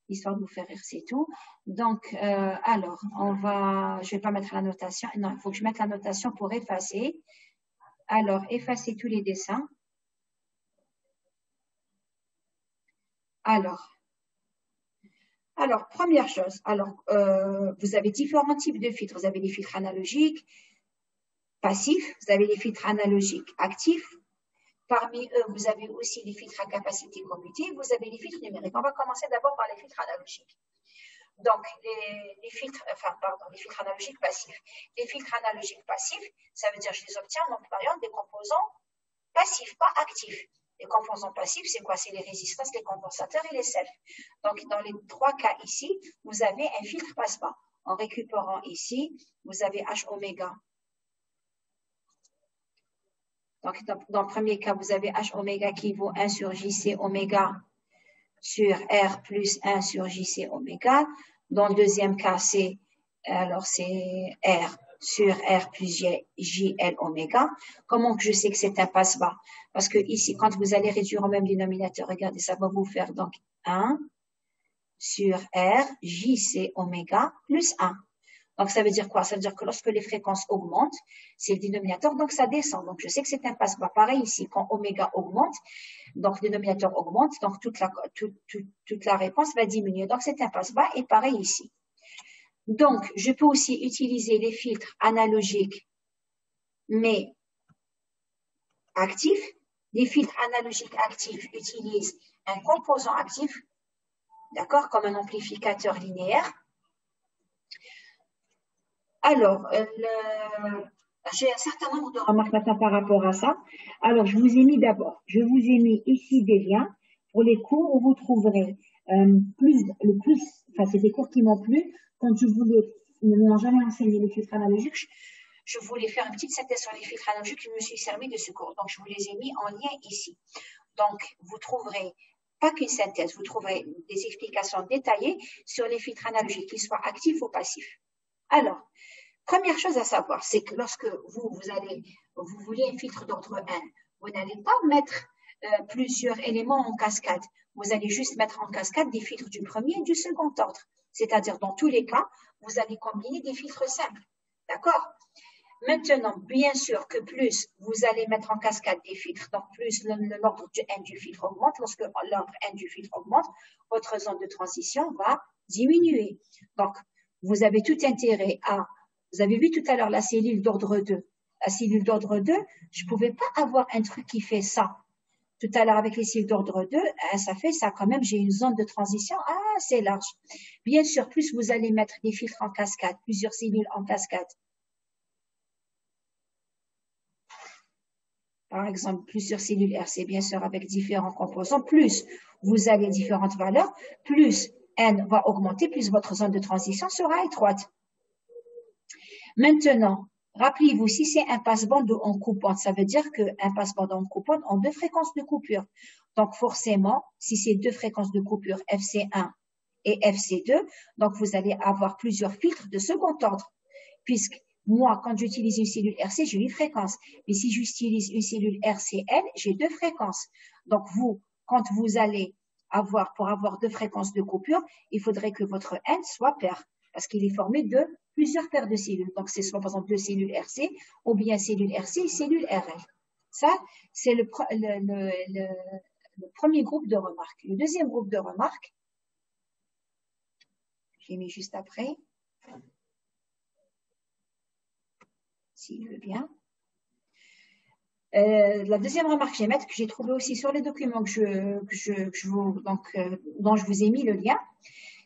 [SPEAKER 1] histoire de vous faire rire, c'est tout. Donc, je vais pas mettre la notation. Non, il faut que je mette la notation pour effacer. Alors, effacer tous les dessins. Alors, première chose, vous avez différents types de filtres. Vous avez les filtres analogiques, passifs, vous avez les filtres analogiques actifs. Parmi eux, vous avez aussi les filtres à capacité commutative, vous avez les filtres numériques. On va commencer d'abord par les filtres analogiques. Donc, les filtres analogiques passifs. Les filtres analogiques passifs, ça veut dire que je les obtiens en employant des composants passifs, pas actifs. Les composants passifs, c'est quoi? C'est les résistances, les compensateurs et les selfs. Donc, dans les 3 cas ici, vous avez un filtre passe-bas. En récupérant ici, vous avez H oméga. Donc, dans le premier cas, vous avez H oméga qui vaut 1 sur JC oméga sur R plus 1 sur JC oméga. Dans le deuxième cas, c'est R sur R plus JL oméga. Comment que je sais que c'est un passe-bas? Parce que ici, quand vous allez réduire au même dénominateur, regardez, ça va vous faire donc 1 sur R JC oméga plus 1. Donc, ça veut dire quoi? Ça veut dire que lorsque les fréquences augmentent, c'est le dénominateur, donc ça descend. Donc, je sais que c'est un passe-bas. Pareil ici, quand oméga augmente, donc le dénominateur augmente, donc toute la réponse va diminuer. Donc, c'est un passe-bas et pareil ici. Donc, je peux aussi utiliser les filtres analogiques, mais actifs. Les filtres analogiques actifs utilisent un composant actif, d'accord, comme un amplificateur linéaire. Alors, j'ai un certain nombre de remarques maintenant par rapport à ça. Alors, je vous ai mis ici des liens pour les cours où vous trouverez c'est des cours qui m'ont plu. Quand ne m'ont jamais enseigné les filtres analogiques, je voulais faire une petite synthèse sur les filtres analogiques, je me suis servi de ce cours. Donc, je vous les ai mis en lien ici. Donc, vous trouverez pas qu'une synthèse, vous trouverez des explications détaillées sur les filtres analogiques, qu'ils soient actifs ou passifs. Alors, première chose à savoir, c'est que lorsque vous voulez un filtre d'ordre n, vous n'allez pas mettre plusieurs éléments en cascade. Vous allez juste mettre en cascade des filtres du premier et du second ordre. C'est-à-dire, dans tous les cas, vous allez combiner des filtres simples. D'accord? Maintenant, bien sûr que plus vous allez mettre en cascade des filtres, donc plus l'ordre n du filtre augmente. Lorsque l'ordre n du filtre augmente, votre zone de transition va diminuer. Donc, vous avez tout intérêt vous avez vu tout à l'heure la cellule d'ordre 2. La cellule d'ordre 2, je ne pouvais pas avoir un truc qui fait ça. Tout à l'heure, avec les cellules d'ordre 2, ça fait ça quand même, j'ai une zone de transition assez large. Bien sûr, plus vous allez mettre des filtres en cascade, plusieurs cellules en cascade. Par exemple, plusieurs cellules RC, bien sûr, avec différents composants, plus vous avez différentes valeurs, plus N va augmenter, plus votre zone de transition sera étroite. Maintenant, rappelez-vous, si c'est un passe-bande ou en coupante, ça veut dire qu'un passe-bande en coupante ont deux fréquences de coupure. Donc, forcément, si c'est deux fréquences de coupure FC1 et FC2, donc vous allez avoir plusieurs filtres de second ordre. Puisque moi, quand j'utilise une cellule RC, j'ai une fréquence. Mais si j'utilise une cellule RCN, j'ai deux fréquences. Donc, quand vous allez pour avoir deux fréquences de coupure, il faudrait que votre N soit pair, parce qu'il est formé de plusieurs paires de cellules. Donc, c'est soit, par exemple, deux cellules RC, ou bien cellule RC et cellule RL. Ça, c'est le premier groupe de remarques. Le deuxième groupe de remarques, j'ai mis juste après, s'il veut bien. La deuxième remarque que j'ai trouvée aussi sur les documents dont je vous ai mis le lien,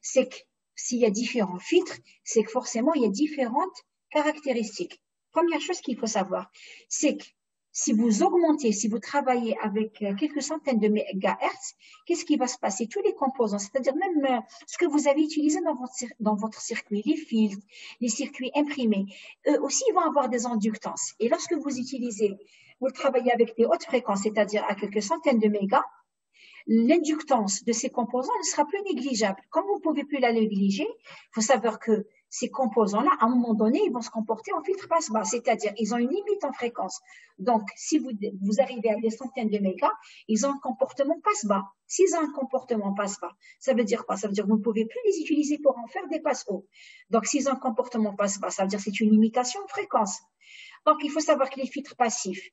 [SPEAKER 1] c'est que s'il y a différents filtres, c'est que forcément il y a différentes caractéristiques. Première chose qu'il faut savoir, c'est que si vous travaillez avec quelques centaines de mégahertz, qu'est-ce qui va se passer? Tous les composants, c'est-à-dire même ce que vous avez utilisé dans votre circuit, les filtres, les circuits imprimés, eux aussi vont avoir des inductances. Et lorsque vous travaillez avec des hautes fréquences, c'est-à-dire à quelques centaines de mégas, l'inductance de ces composants ne sera plus négligeable. Comme vous ne pouvez plus la négliger, il faut savoir que ces composants-là, à un moment donné, ils vont se comporter en filtre passe-bas, c'est-à-dire ils ont une limite en fréquence. Donc, si vous arrivez à des centaines de mégas, ils ont un comportement passe-bas. S'ils ont un comportement passe-bas, ça veut dire quoi? Ça veut dire que vous ne pouvez plus les utiliser pour en faire des passe-hauts. Donc, s'ils ont un comportement passe-bas, ça veut dire que c'est une limitation de fréquence. Donc, il faut savoir que les filtres passifs,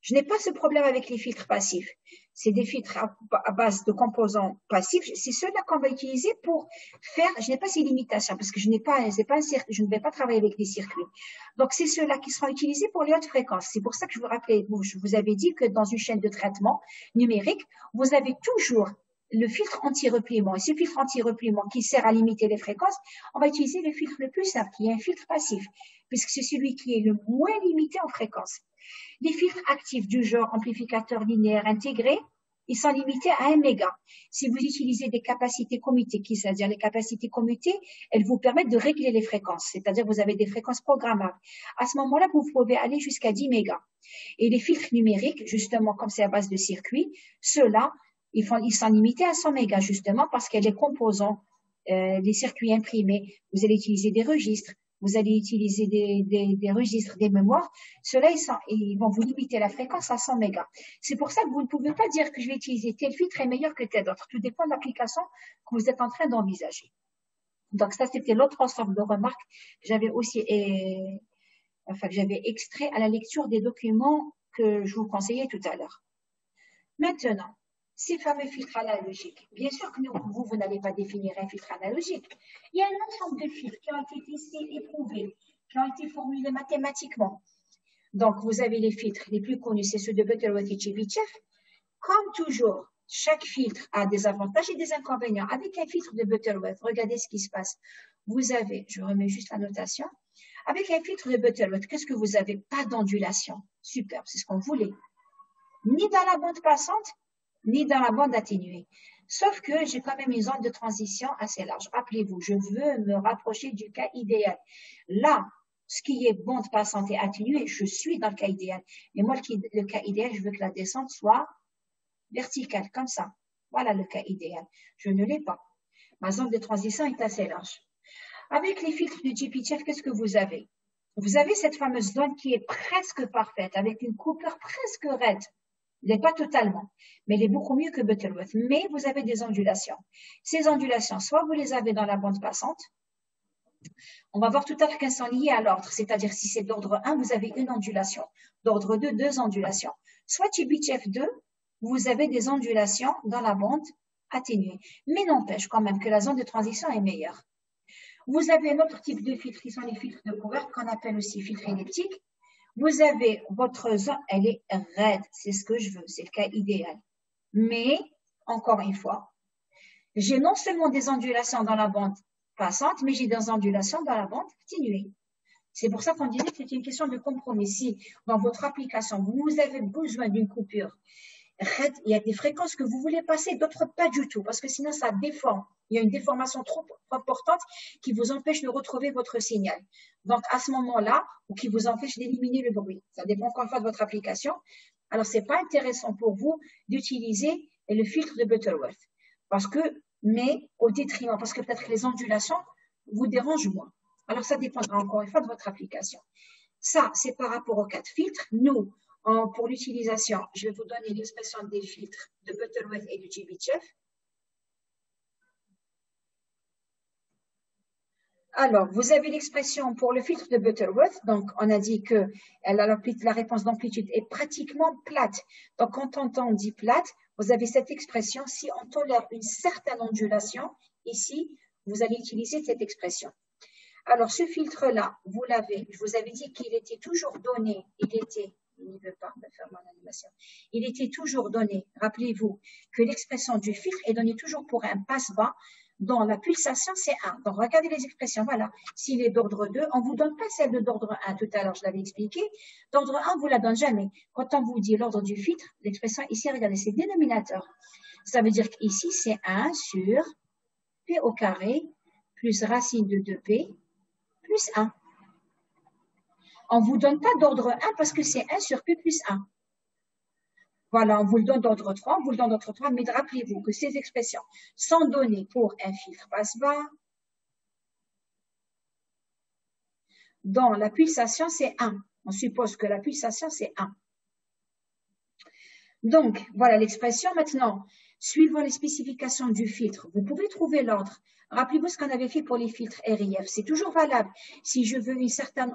[SPEAKER 1] je n'ai pas ce problème avec les filtres passifs. C'est des filtres à base de composants passifs. C'est ceux-là qu'on va utiliser pour faire, je n'ai pas ces limitations parce que je ne vais pas travailler avec des circuits. Donc, c'est ceux-là qui seront utilisés pour les hautes fréquences. C'est pour ça que je vous avais dit que dans une chaîne de traitement numérique, vous avez toujours le filtre anti-repliement. Et ce filtre anti-repliement qui sert à limiter les fréquences, on va utiliser le filtre le plus simple, qui est un filtre passif, puisque c'est celui qui est le moins limité en fréquence. Les filtres actifs du genre amplificateur linéaire intégré, ils sont limités à 1 méga. Si vous utilisez des capacités commutées, c'est-à-dire les capacités commutées, elles vous permettent de régler les fréquences, c'est-à-dire vous avez des fréquences programmables. À ce moment-là, vous pouvez aller jusqu'à 10 mégas. Et les filtres numériques, justement, comme c'est à base de circuits, ceux-là, ils sont limités à 100 mégas, justement, parce que les composants, les circuits imprimés, vous allez utiliser des registres, vous allez utiliser des registres, des mémoires, ceux-là, ils vont vous limiter la fréquence à 100 mégas. C'est pour ça que vous ne pouvez pas dire que je vais utiliser tel filtre est meilleur que tel autre. Tout dépend de l'application que vous êtes en train d'envisager. Donc ça, c'était l'autre ensemble de remarques que j'avais aussi, que j'avais extrait à la lecture des documents que je vous conseillais tout à l'heure. Maintenant, ces fameux filtres analogiques. Bien sûr que vous n'allez pas définir un filtre analogique. Il y a un ensemble de filtres qui ont été testés et prouvés, qui ont été formulés mathématiquement. Donc, vous avez les filtres les plus connus, c'est ceux de Butterworth et Chebyshev. Comme toujours, chaque filtre a des avantages et des inconvénients. Avec un filtre de Butterworth, regardez ce qui se passe. Vous avez, je remets juste la notation, avec un filtre de Butterworth, qu'est-ce que vous avez? Pas d'ondulation. Super, c'est ce qu'on voulait. Ni dans la bande passante, ni dans la bande atténuée. Sauf que j'ai quand même une zone de transition assez large. Rappelez-vous, je veux me rapprocher du cas idéal. Là, ce qui est bande passante et atténuée, je suis dans le cas idéal. Mais moi, le cas idéal, je veux que la descente soit verticale, comme ça. Voilà le cas idéal. Je ne l'ai pas. Ma zone de transition est assez large. Avec les filtres de Chebyshev, qu'est-ce que vous avez? Vous avez cette fameuse zone qui est presque parfaite, avec une coupure presque raide. Elle n'est pas totalement, mais elle est beaucoup mieux que Butterworth. Mais vous avez des ondulations. Ces ondulations, soit vous les avez dans la bande passante, on va voir tout à l'heure qu'elles sont liées à l'ordre, c'est-à-dire si c'est d'ordre 1, vous avez une ondulation, d'ordre 2, 2 ondulations. Soit Chebyshev 2, vous avez des ondulations dans la bande atténuée. Mais n'empêche quand même que la zone de transition est meilleure. Vous avez un autre type de filtres qui sont les filtres de Covert, qu'on appelle aussi filtres elliptiques. Vous avez votre zone, elle est raide, c'est ce que je veux, c'est le cas idéal. Mais, encore une fois, j'ai non seulement des ondulations dans la bande passante, mais j'ai des ondulations dans la bande atténuée. C'est pour ça qu'on disait que c'est une question de compromis. Si, dans votre application, vous avez besoin d'une coupure il y a des fréquences que vous voulez passer, d'autres pas du tout, parce que sinon ça déforme. Il y a une déformation trop importante qui vous empêche de retrouver votre signal. Donc, à ce moment-là, ou qui vous empêche d'éliminer le bruit. Ça dépend encore une fois de votre application. Alors, c'est pas intéressant pour vous d'utiliser le filtre de Butterworth. Mais au détriment, parce que peut-être que les ondulations vous dérangent moins. Alors, ça dépendra encore une fois de votre application. Ça, c'est par rapport aux 4 filtres. Nous, pour l'utilisation, je vais vous donner l'expression des filtres de Butterworth et de Chebyshev. Alors, vous avez l'expression pour le filtre de Butterworth. Donc, on a dit que la réponse d'amplitude est pratiquement plate. Donc, quand on dit plate, vous avez cette expression. Si on tolère une certaine ondulation, ici, vous allez utiliser cette expression. Alors, ce filtre-là, vous l'avez. Je vous avais dit qu'il était toujours donné. Il ne veut pas me faire mon animation. Il était toujours donné. Rappelez-vous que l'expression du filtre est donnée toujours pour un passe-bas dont la pulsation, c'est 1. Donc, regardez les expressions. Voilà. S'il est d'ordre 2, on ne vous donne pas celle d'ordre 1. Tout à l'heure, je l'avais expliqué. D'ordre 1, on ne vous la donne jamais. Quand on vous dit l'ordre du filtre, l'expression ici, regardez, c'est dénominateur. Ça veut dire qu'ici, c'est 1 sur P au carré plus racine de 2P plus 1. On ne vous donne pas d'ordre 1 parce que c'est 1 sur P plus 1. Voilà, on vous le donne d'ordre 3, on vous le donne d'ordre 3, mais rappelez-vous que ces expressions sont données pour un filtre passe-bas dont la pulsation, c'est 1. On suppose que la pulsation, c'est 1. Donc, voilà l'expression. Maintenant, suivant les spécifications du filtre, vous pouvez trouver l'ordre. Rappelez-vous ce qu'on avait fait pour les filtres RIF. C'est toujours valable. Si je veux une certaine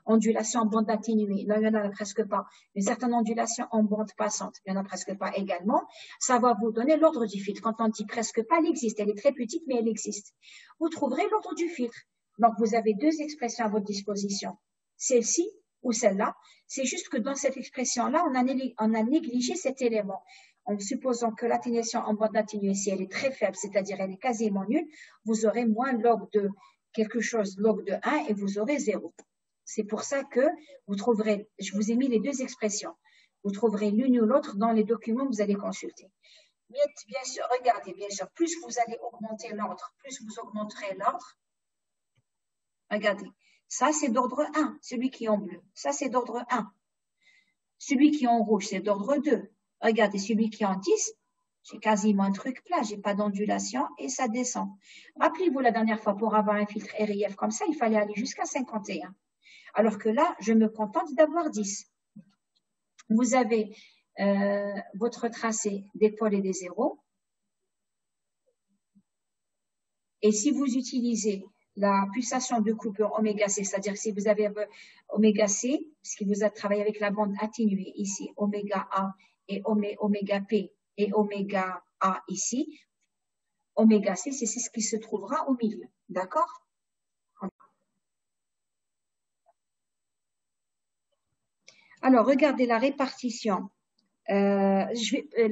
[SPEAKER 1] ondulation en bande atténuée, là, il n'y en a presque pas. Une certaine ondulation en bande passante, il n'y en a presque pas également. Ça va vous donner l'ordre du filtre. Quand on dit presque pas, elle existe. Elle est très petite, mais elle existe. Vous trouverez l'ordre du filtre. Donc, vous avez 2 expressions à votre disposition. Celle-ci ou celle-là. C'est juste que dans cette expression-là, on a négligé cet élément. En supposant que l'atténuation en bande atténuée, si elle est très faible, c'est-à-dire elle est quasiment nulle, vous aurez moins log de quelque chose, log de 1, et vous aurez 0. C'est pour ça que vous trouverez, je vous ai mis les 2 expressions. Vous trouverez l'une ou l'autre dans les documents que vous allez consulter. Mais bien sûr, regardez, bien sûr, plus vous allez augmenter l'ordre, plus vous augmenterez l'ordre. Regardez, ça c'est d'ordre 1, celui qui est en bleu. Ça c'est d'ordre 1. Celui qui est en rouge, c'est d'ordre 2. Regardez, celui qui est en 10, j'ai quasiment un truc plat, j'ai pas d'ondulation et ça descend. Rappelez-vous la dernière fois, pour avoir un filtre RIF comme ça, il fallait aller jusqu'à 51. Alors que là, je me contente d'avoir 10. Vous avez votre tracé des pôles et des zéros. Et si vous utilisez la pulsation de coupure oméga C, c'est-à-dire si vous avez oméga C, ce qui vous a travaillé avec la bande atténuée ici, oméga A et oméga P et oméga A ici, oméga C, c'est ce qui se trouvera au milieu. D'accord? Alors, regardez la répartition. La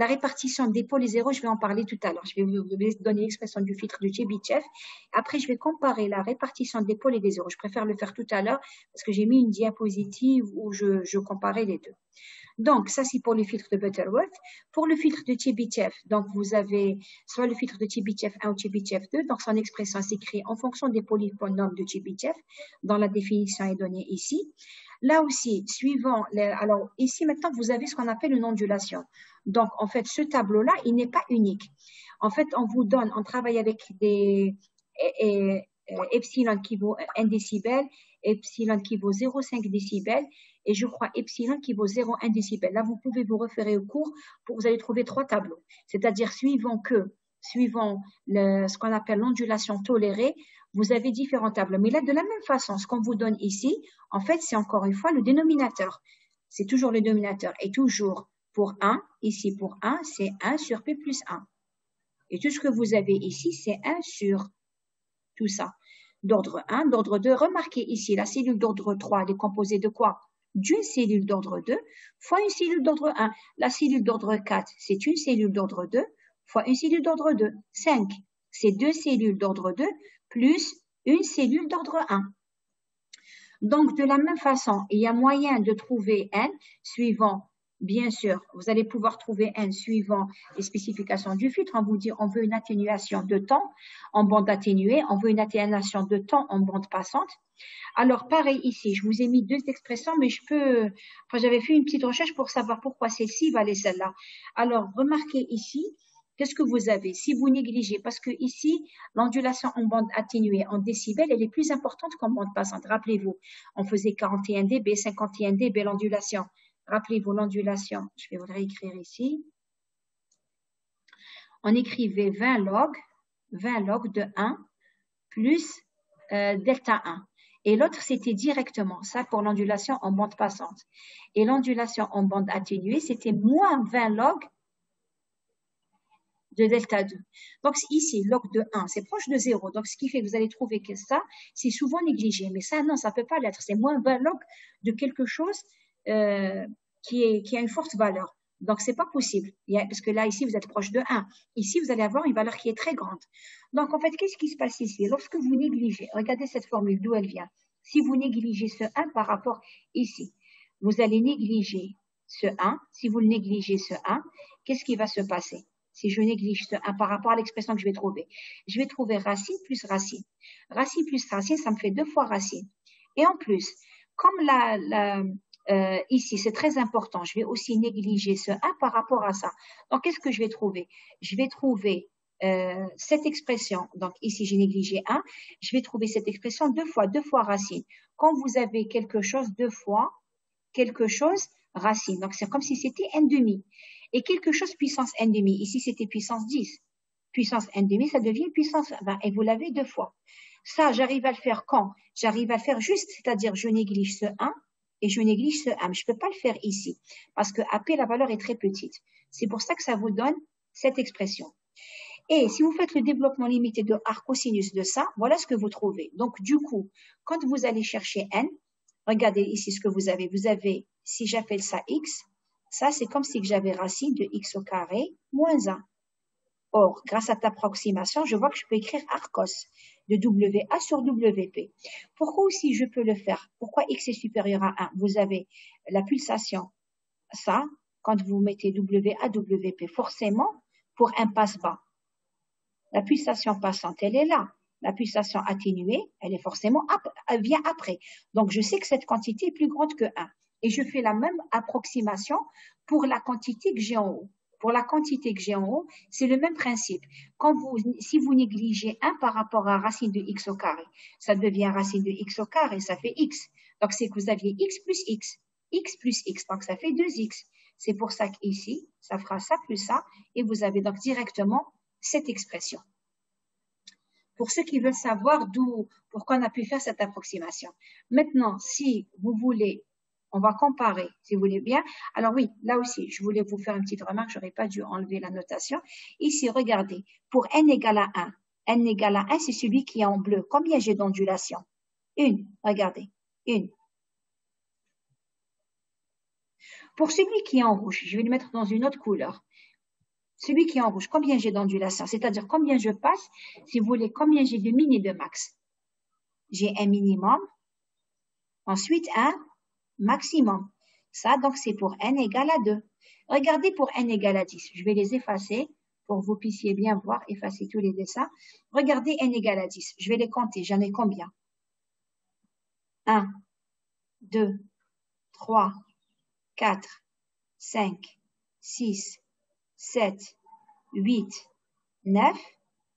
[SPEAKER 1] répartition des pôles et zéros, je vais en parler tout à l'heure. Je vais vous donner l'expression du filtre de Chebyshev. Après, je vais comparer la répartition des pôles et des zéros. Je préfère le faire tout à l'heure parce que j'ai mis une diapositive où je comparais les deux. Donc, ça, c'est pour le filtre de Butterworth. Pour le filtre de Chebyshev, donc, vous avez soit le filtre de Chebyshev 1 ou Chebyshev 2. Donc, son expression s'écrit en fonction des polynomiaux de Chebyshev. Dans la définition est donnée ici. Là aussi, alors ici maintenant, vous avez ce qu'on appelle une ondulation. Donc, en fait, ce tableau-là, il n'est pas unique. En fait, on travaille avec des epsilon qui vaut 1 décibel, epsilon qui vaut 0,5 décibel, et je crois epsilon qui vaut 0,1 décibel. Là, vous pouvez vous référer au cours vous allez trouver 3 tableaux. C'est-à-dire, suivant ce qu'on appelle l'ondulation tolérée, vous avez différents tableaux. Mais là, de la même façon, ce qu'on vous donne ici, en fait, c'est encore une fois le dénominateur. C'est toujours le dénominateur. Et toujours pour 1, ici pour 1, c'est 1 sur P plus 1. Et tout ce que vous avez ici, c'est 1 sur tout ça. D'ordre 1, d'ordre 2, remarquez ici, la cellule d'ordre 3, elle est composée de quoi? D'une cellule d'ordre 2 fois une cellule d'ordre 1. La cellule d'ordre 4, c'est une cellule d'ordre 2 fois une cellule d'ordre 2. 5, c'est 2 cellules d'ordre 2 plus une cellule d'ordre 1. Donc, de la même façon, il y a moyen de trouver n suivant Bien sûr, vous allez pouvoir trouver n suivant les spécifications du filtre. On vous dit on veut une atténuation de temps en bande atténuée, on veut une atténuation de temps en bande passante. Alors, pareil ici, je vous ai mis deux expressions, mais j'avais fait une petite recherche pour savoir pourquoi celle-ci valait celle-là. Alors, remarquez ici, qu'est-ce que vous avez? Si vous négligez, parce que ici, l'ondulation en bande atténuée en décibels, elle est plus importante qu'en bande passante. Rappelez-vous, on faisait 41 dB, 51 dB l'ondulation. Rappelez-vous l'ondulation. Je vais vous le réécrire ici. On écrivait 20 log de 1 plus delta 1. Et l'autre, c'était directement ça pour l'ondulation en bande passante. Et l'ondulation en bande atténuée, c'était moins 20 log de delta 2. Donc ici, log de 1, c'est proche de 0. Donc ce qui fait que vous allez trouver que ça, c'est souvent négligé. Mais ça, non, ça ne peut pas l'être. C'est moins 20 log de quelque chose qui a une forte valeur. Donc, ce n'est pas possible. Parce que là, ici, vous êtes proche de 1. Ici, vous allez avoir une valeur qui est très grande. Donc, en fait, qu'est-ce qui se passe ici? Lorsque vous négligez, regardez cette formule, d'où elle vient. Si vous négligez ce 1 par rapport ici, vous allez négliger ce 1. Si vous négligez ce 1, qu'est-ce qui va se passer? Si je néglige ce 1 par rapport à l'expression que je vais trouver racine plus racine. Racine plus racine, ça me fait 2 fois racine. Et en plus, comme ici, c'est très important, je vais aussi négliger ce 1 par rapport à ça. Donc, qu'est-ce que je vais trouver? Je vais trouver cette expression. Donc, ici, j'ai négligé 1. Je vais trouver cette expression 2 fois racine. Quand vous avez quelque chose 2 fois, quelque chose racine. Donc, c'est comme si c'était n demi. Et quelque chose puissance n demi. Ici, c'était puissance 10. Puissance n demi, ça devient puissance 20. Et vous l'avez 2 fois. Ça, j'arrive à le faire quand? J'arrive à le faire juste, c'est-à-dire je néglige ce 1 et je néglige ce 1. Mais je ne peux pas le faire ici parce que AP, la valeur est très petite. C'est pour ça que ça vous donne cette expression. Et si vous faites le développement limité de arc-cosinus de ça, voilà ce que vous trouvez. Donc, du coup, quand vous allez chercher n, regardez ici ce que vous avez. Vous avez, si j'appelle ça x, ça c'est comme si j'avais racine de x au carré moins 1. Or, grâce à ta approximation, je vois que je peux écrire arcos de WA sur WP. Pourquoi aussi je peux le faire? Pourquoi x est supérieur à 1? Vous avez la pulsation, ça, quand vous mettez WA, WP, forcément, pour un passe-bas. La pulsation passante, elle est là. La pulsation atténuée, elle est forcément, elle vient après. Donc, je sais que cette quantité est plus grande que 1. Et je fais la même approximation pour la quantité que j'ai en haut. Pour la quantité que j'ai en haut, c'est le même principe. Si vous négligez 1 par rapport à racine de x au carré, ça devient racine de x au carré, ça fait x. Donc, c'est que vous aviez x plus x. X plus x, donc ça fait 2x. C'est pour ça qu'ici, ça fera ça plus ça, et vous avez donc directement cette expression. Pour ceux qui veulent savoir pourquoi on a pu faire cette approximation. Maintenant, si vous voulez, on va comparer, si vous voulez bien. Alors oui, là aussi, je voulais vous faire une petite remarque, j'aurais pas dû enlever la notation. Ici, regardez, pour n égale à 1, n égale à 1, c'est celui qui est en bleu. Combien j'ai d'ondulation? Une, regardez, une. Pour celui qui est en rouge, je vais le mettre dans une autre couleur. Celui qui est en rouge, combien j'ai d'ondulation? C'est-à-dire combien je passe, si vous voulez, combien j'ai de min et de max? J'ai un minimum, ensuite un maximum. Ça, donc, c'est pour n égale à 2. Regardez pour n égale à 10. Je vais les effacer pour que vous puissiez bien voir, effacer tous les dessins. Regardez n égale à 10. Je vais les compter. J'en ai combien? 1, 2, 3, 4, 5, 6, 7, 8, 9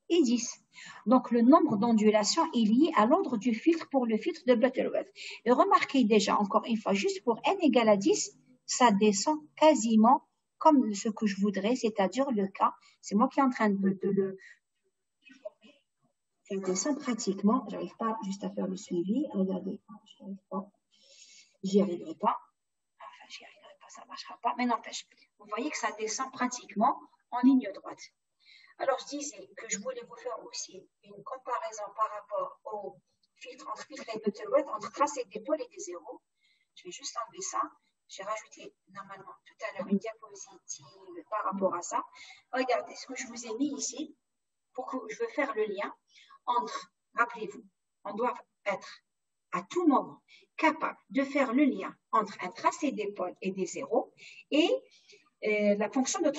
[SPEAKER 1] et 10. Donc, le nombre d'ondulations est lié à l'ordre du filtre pour le filtre de Butterworth. Et remarquez déjà, encore une fois, juste pour n égale à 10, ça descend quasiment comme ce que je voudrais, c'est-à-dire le cas. C'est moi qui est en train de le... Ça descend pratiquement. J'arrive pas juste à faire le suivi. Regardez, j'y arriverai pas. Enfin, j'y arriverai pas, ça ne marchera pas. Mais n'empêche, vous voyez que ça descend pratiquement en ligne droite. Alors, je disais que je voulais vous faire aussi une comparaison par rapport au filtre entre filtre et Butterworth, entre tracé des pôles et des zéros. Je vais juste enlever ça. J'ai rajouté normalement tout à l'heure une diapositive par rapport à ça. Regardez ce que je vous ai mis ici pour que je veux faire le lien entre, rappelez-vous, on doit être à tout moment, capable de faire le lien entre un tracé des pôles et des zéros et la fonction de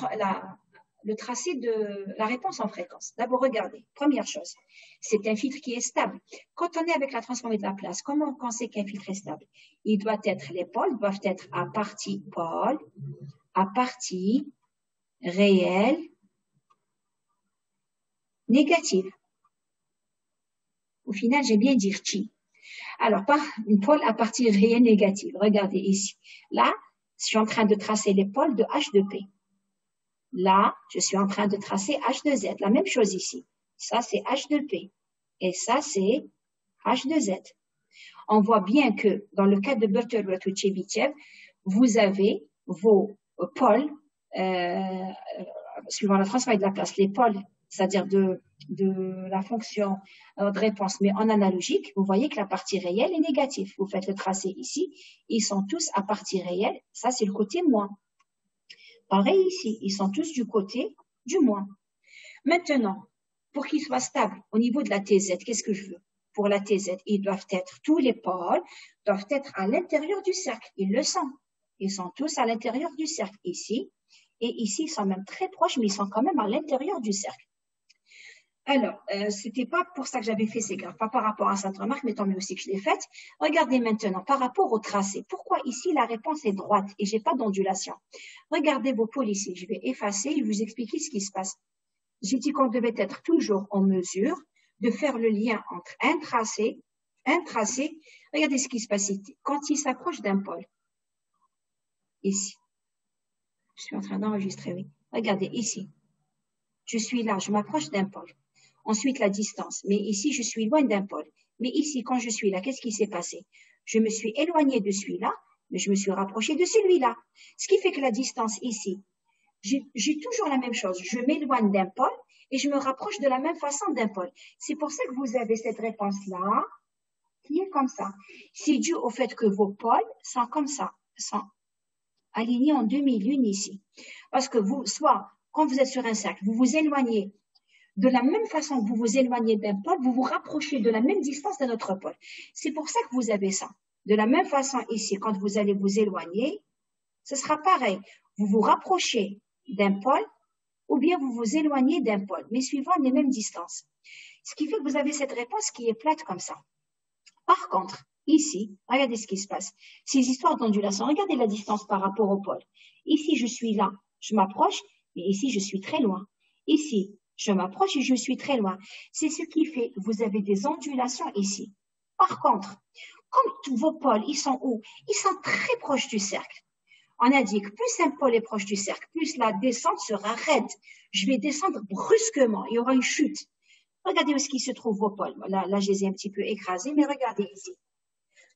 [SPEAKER 1] le tracé de la réponse en fréquence. D'abord, regardez, première chose, c'est un filtre qui est stable. Quand on est avec la transformée de Laplace, comment on sait qu'un filtre est stable? Les pôles doivent être à partie pôle, à partie réelle, négative. Au final, j'ai bien dit chi. Alors, une pôle à partie réelle négative. Regardez ici. Là, je suis en train de tracer les pôles de H de P. Là, je suis en train de tracer H de Z. La même chose ici. Ça, c'est H de P. Et ça, c'est H de Z. On voit bien que dans le cas de Butterworth ou Chebyshev, vous avez vos pôles, suivant la transformée de Laplace, les pôles, c'est-à-dire de la fonction de réponse, mais en analogique, vous voyez que la partie réelle est négative. Vous faites le tracé ici, ils sont tous à partie réelle. Ça, c'est le côté moins. Pareil ici, ils sont tous du côté du moins. Maintenant, pour qu'ils soient stables au niveau de la TZ, qu'est-ce que je veux? Pour la TZ, ils doivent être, tous les pôles doivent être à l'intérieur du cercle. Ils le sont. Ils sont tous à l'intérieur du cercle ici. Et ici, ils sont même très proches, mais ils sont quand même à l'intérieur du cercle. Alors, c'était pas pour ça que j'avais fait ces graphes, pas par rapport à cette remarque, mais tant mieux aussi que je l'ai faite. Regardez maintenant, par rapport au tracé, pourquoi ici la réponse est droite et j'ai pas d'ondulation? Regardez vos pôles ici, je vais effacer et vous expliquer ce qui se passe. J'ai dit qu'on devait être toujours en mesure de faire le lien entre un tracé, regardez ce qui se passe ici, quand il s'approche d'un pôle. Ici. Je suis en train d'enregistrer, oui. Regardez, ici. Je suis là, je m'approche d'un pôle. Ensuite, la distance. Mais ici, je suis loin d'un pôle. Mais ici, quand je suis là, qu'est-ce qui s'est passé? Je me suis éloignée de celui-là, mais je me suis rapprochée de celui-là. Ce qui fait que la distance ici, j'ai toujours la même chose. Je m'éloigne d'un pôle et je me rapproche de la même façon d'un pôle. C'est pour ça que vous avez cette réponse-là qui est comme ça. C'est dû au fait que vos pôles sont comme ça, sont alignés en demi-lune ici. Parce que vous, soit quand vous êtes sur un cercle, vous vous éloignez de la même façon que vous vous éloignez d'un pôle, vous vous rapprochez de la même distance d'un autre pôle. C'est pour ça que vous avez ça. De la même façon ici, quand vous allez vous éloigner, ce sera pareil. Vous vous rapprochez d'un pôle ou bien vous vous éloignez d'un pôle, mais suivant les mêmes distances. Ce qui fait que vous avez cette réponse qui est plate comme ça. Par contre, ici, regardez ce qui se passe. Ces histoires d'ondulation, regardez la distance par rapport au pôle. Ici, je suis là, je m'approche, mais ici, je suis très loin. Ici, je m'approche et je suis très loin. C'est ce qui fait que vous avez des ondulations ici. Par contre, comme tous vos pôles, ils sont où? Ils sont très proches du cercle. On a dit que plus un pôle est proche du cercle, plus la descente sera raide. Je vais descendre brusquement, il y aura une chute. Regardez où est-ce qu'il se trouve vos pôles. Là, je les ai un petit peu écrasés, mais regardez ici.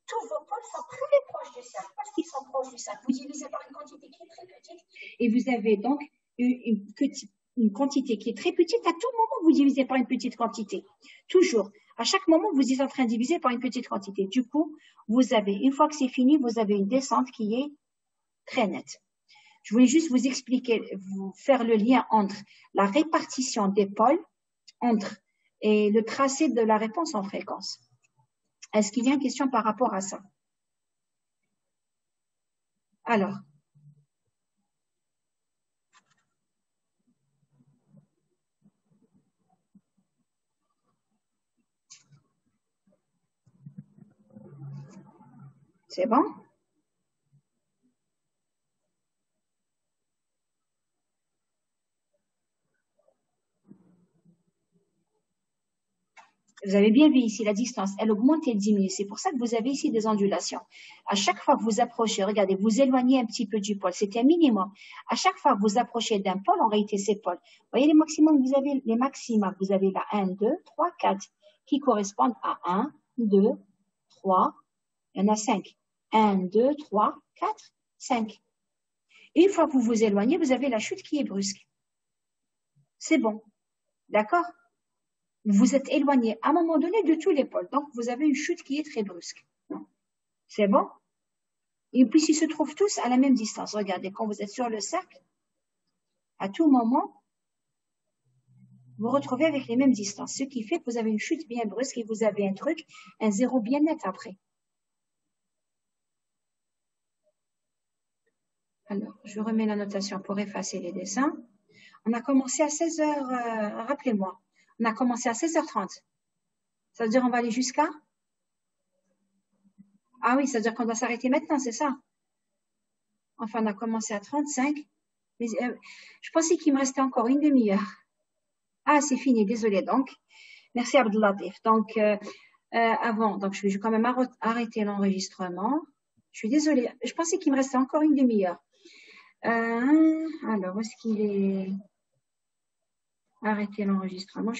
[SPEAKER 1] Tous vos pôles sont très proches du cercle. Parce qu'ils sont proches du cercle, vous divisez par une quantité qui est très petite. Et vous avez donc une quantité qui est très petite. À tout moment, vous divisez par une petite quantité. Toujours. À chaque moment, vous êtes en train de diviser par une petite quantité. Du coup, vous avez, une fois que c'est fini, vous avez une descente qui est très nette. Je voulais juste vous expliquer, vous faire le lien entre la répartition des pôles, et le tracé de la réponse en fréquence. Est-ce qu'il y a une question par rapport à ça? Alors. C'est bon? Vous avez bien vu ici la distance, elle augmente et elle diminue. C'est pour ça que vous avez ici des ondulations. À chaque fois que vous approchez, regardez, vous éloignez un petit peu du pôle. C'était un minimum. À chaque fois que vous approchez d'un pôle, en réalité, c'est pôle. Vous voyez les maximums, vous avez les maxima. Vous avez là 1, 2, 3, 4 qui correspondent à 1, 2, 3, il y en a 5. 1, 2, 3, 4, 5. Une fois que vous vous éloignez, vous avez la chute qui est brusque. C'est bon. D'accord? Vous êtes éloigné à un moment donné de tous les pôles. Donc, vous avez une chute qui est très brusque. C'est bon? Et puis, ils se trouvent tous à la même distance. Regardez, quand vous êtes sur le cercle, à tout moment, vous retrouvez avec les mêmes distances. Ce qui fait que vous avez une chute bien brusque et vous avez un zéro bien net après. Alors, je remets la notation pour effacer les dessins. On a commencé à 16h, rappelez-moi, on a commencé à 16h30. Ça veut dire qu'on va aller jusqu'à? Ah oui, ça veut dire qu'on doit s'arrêter maintenant, c'est ça? Enfin, on a commencé à 35. Mais, je pensais qu'il me restait encore une demi-heure. Ah, c'est fini, désolé donc. Merci Abdellatif. Donc, avant, donc je vais quand même arrêter l'enregistrement. Je suis désolée, je pensais qu'il me restait encore une demi-heure. Alors, où est-ce qu'il est? Arrêter l'enregistrement.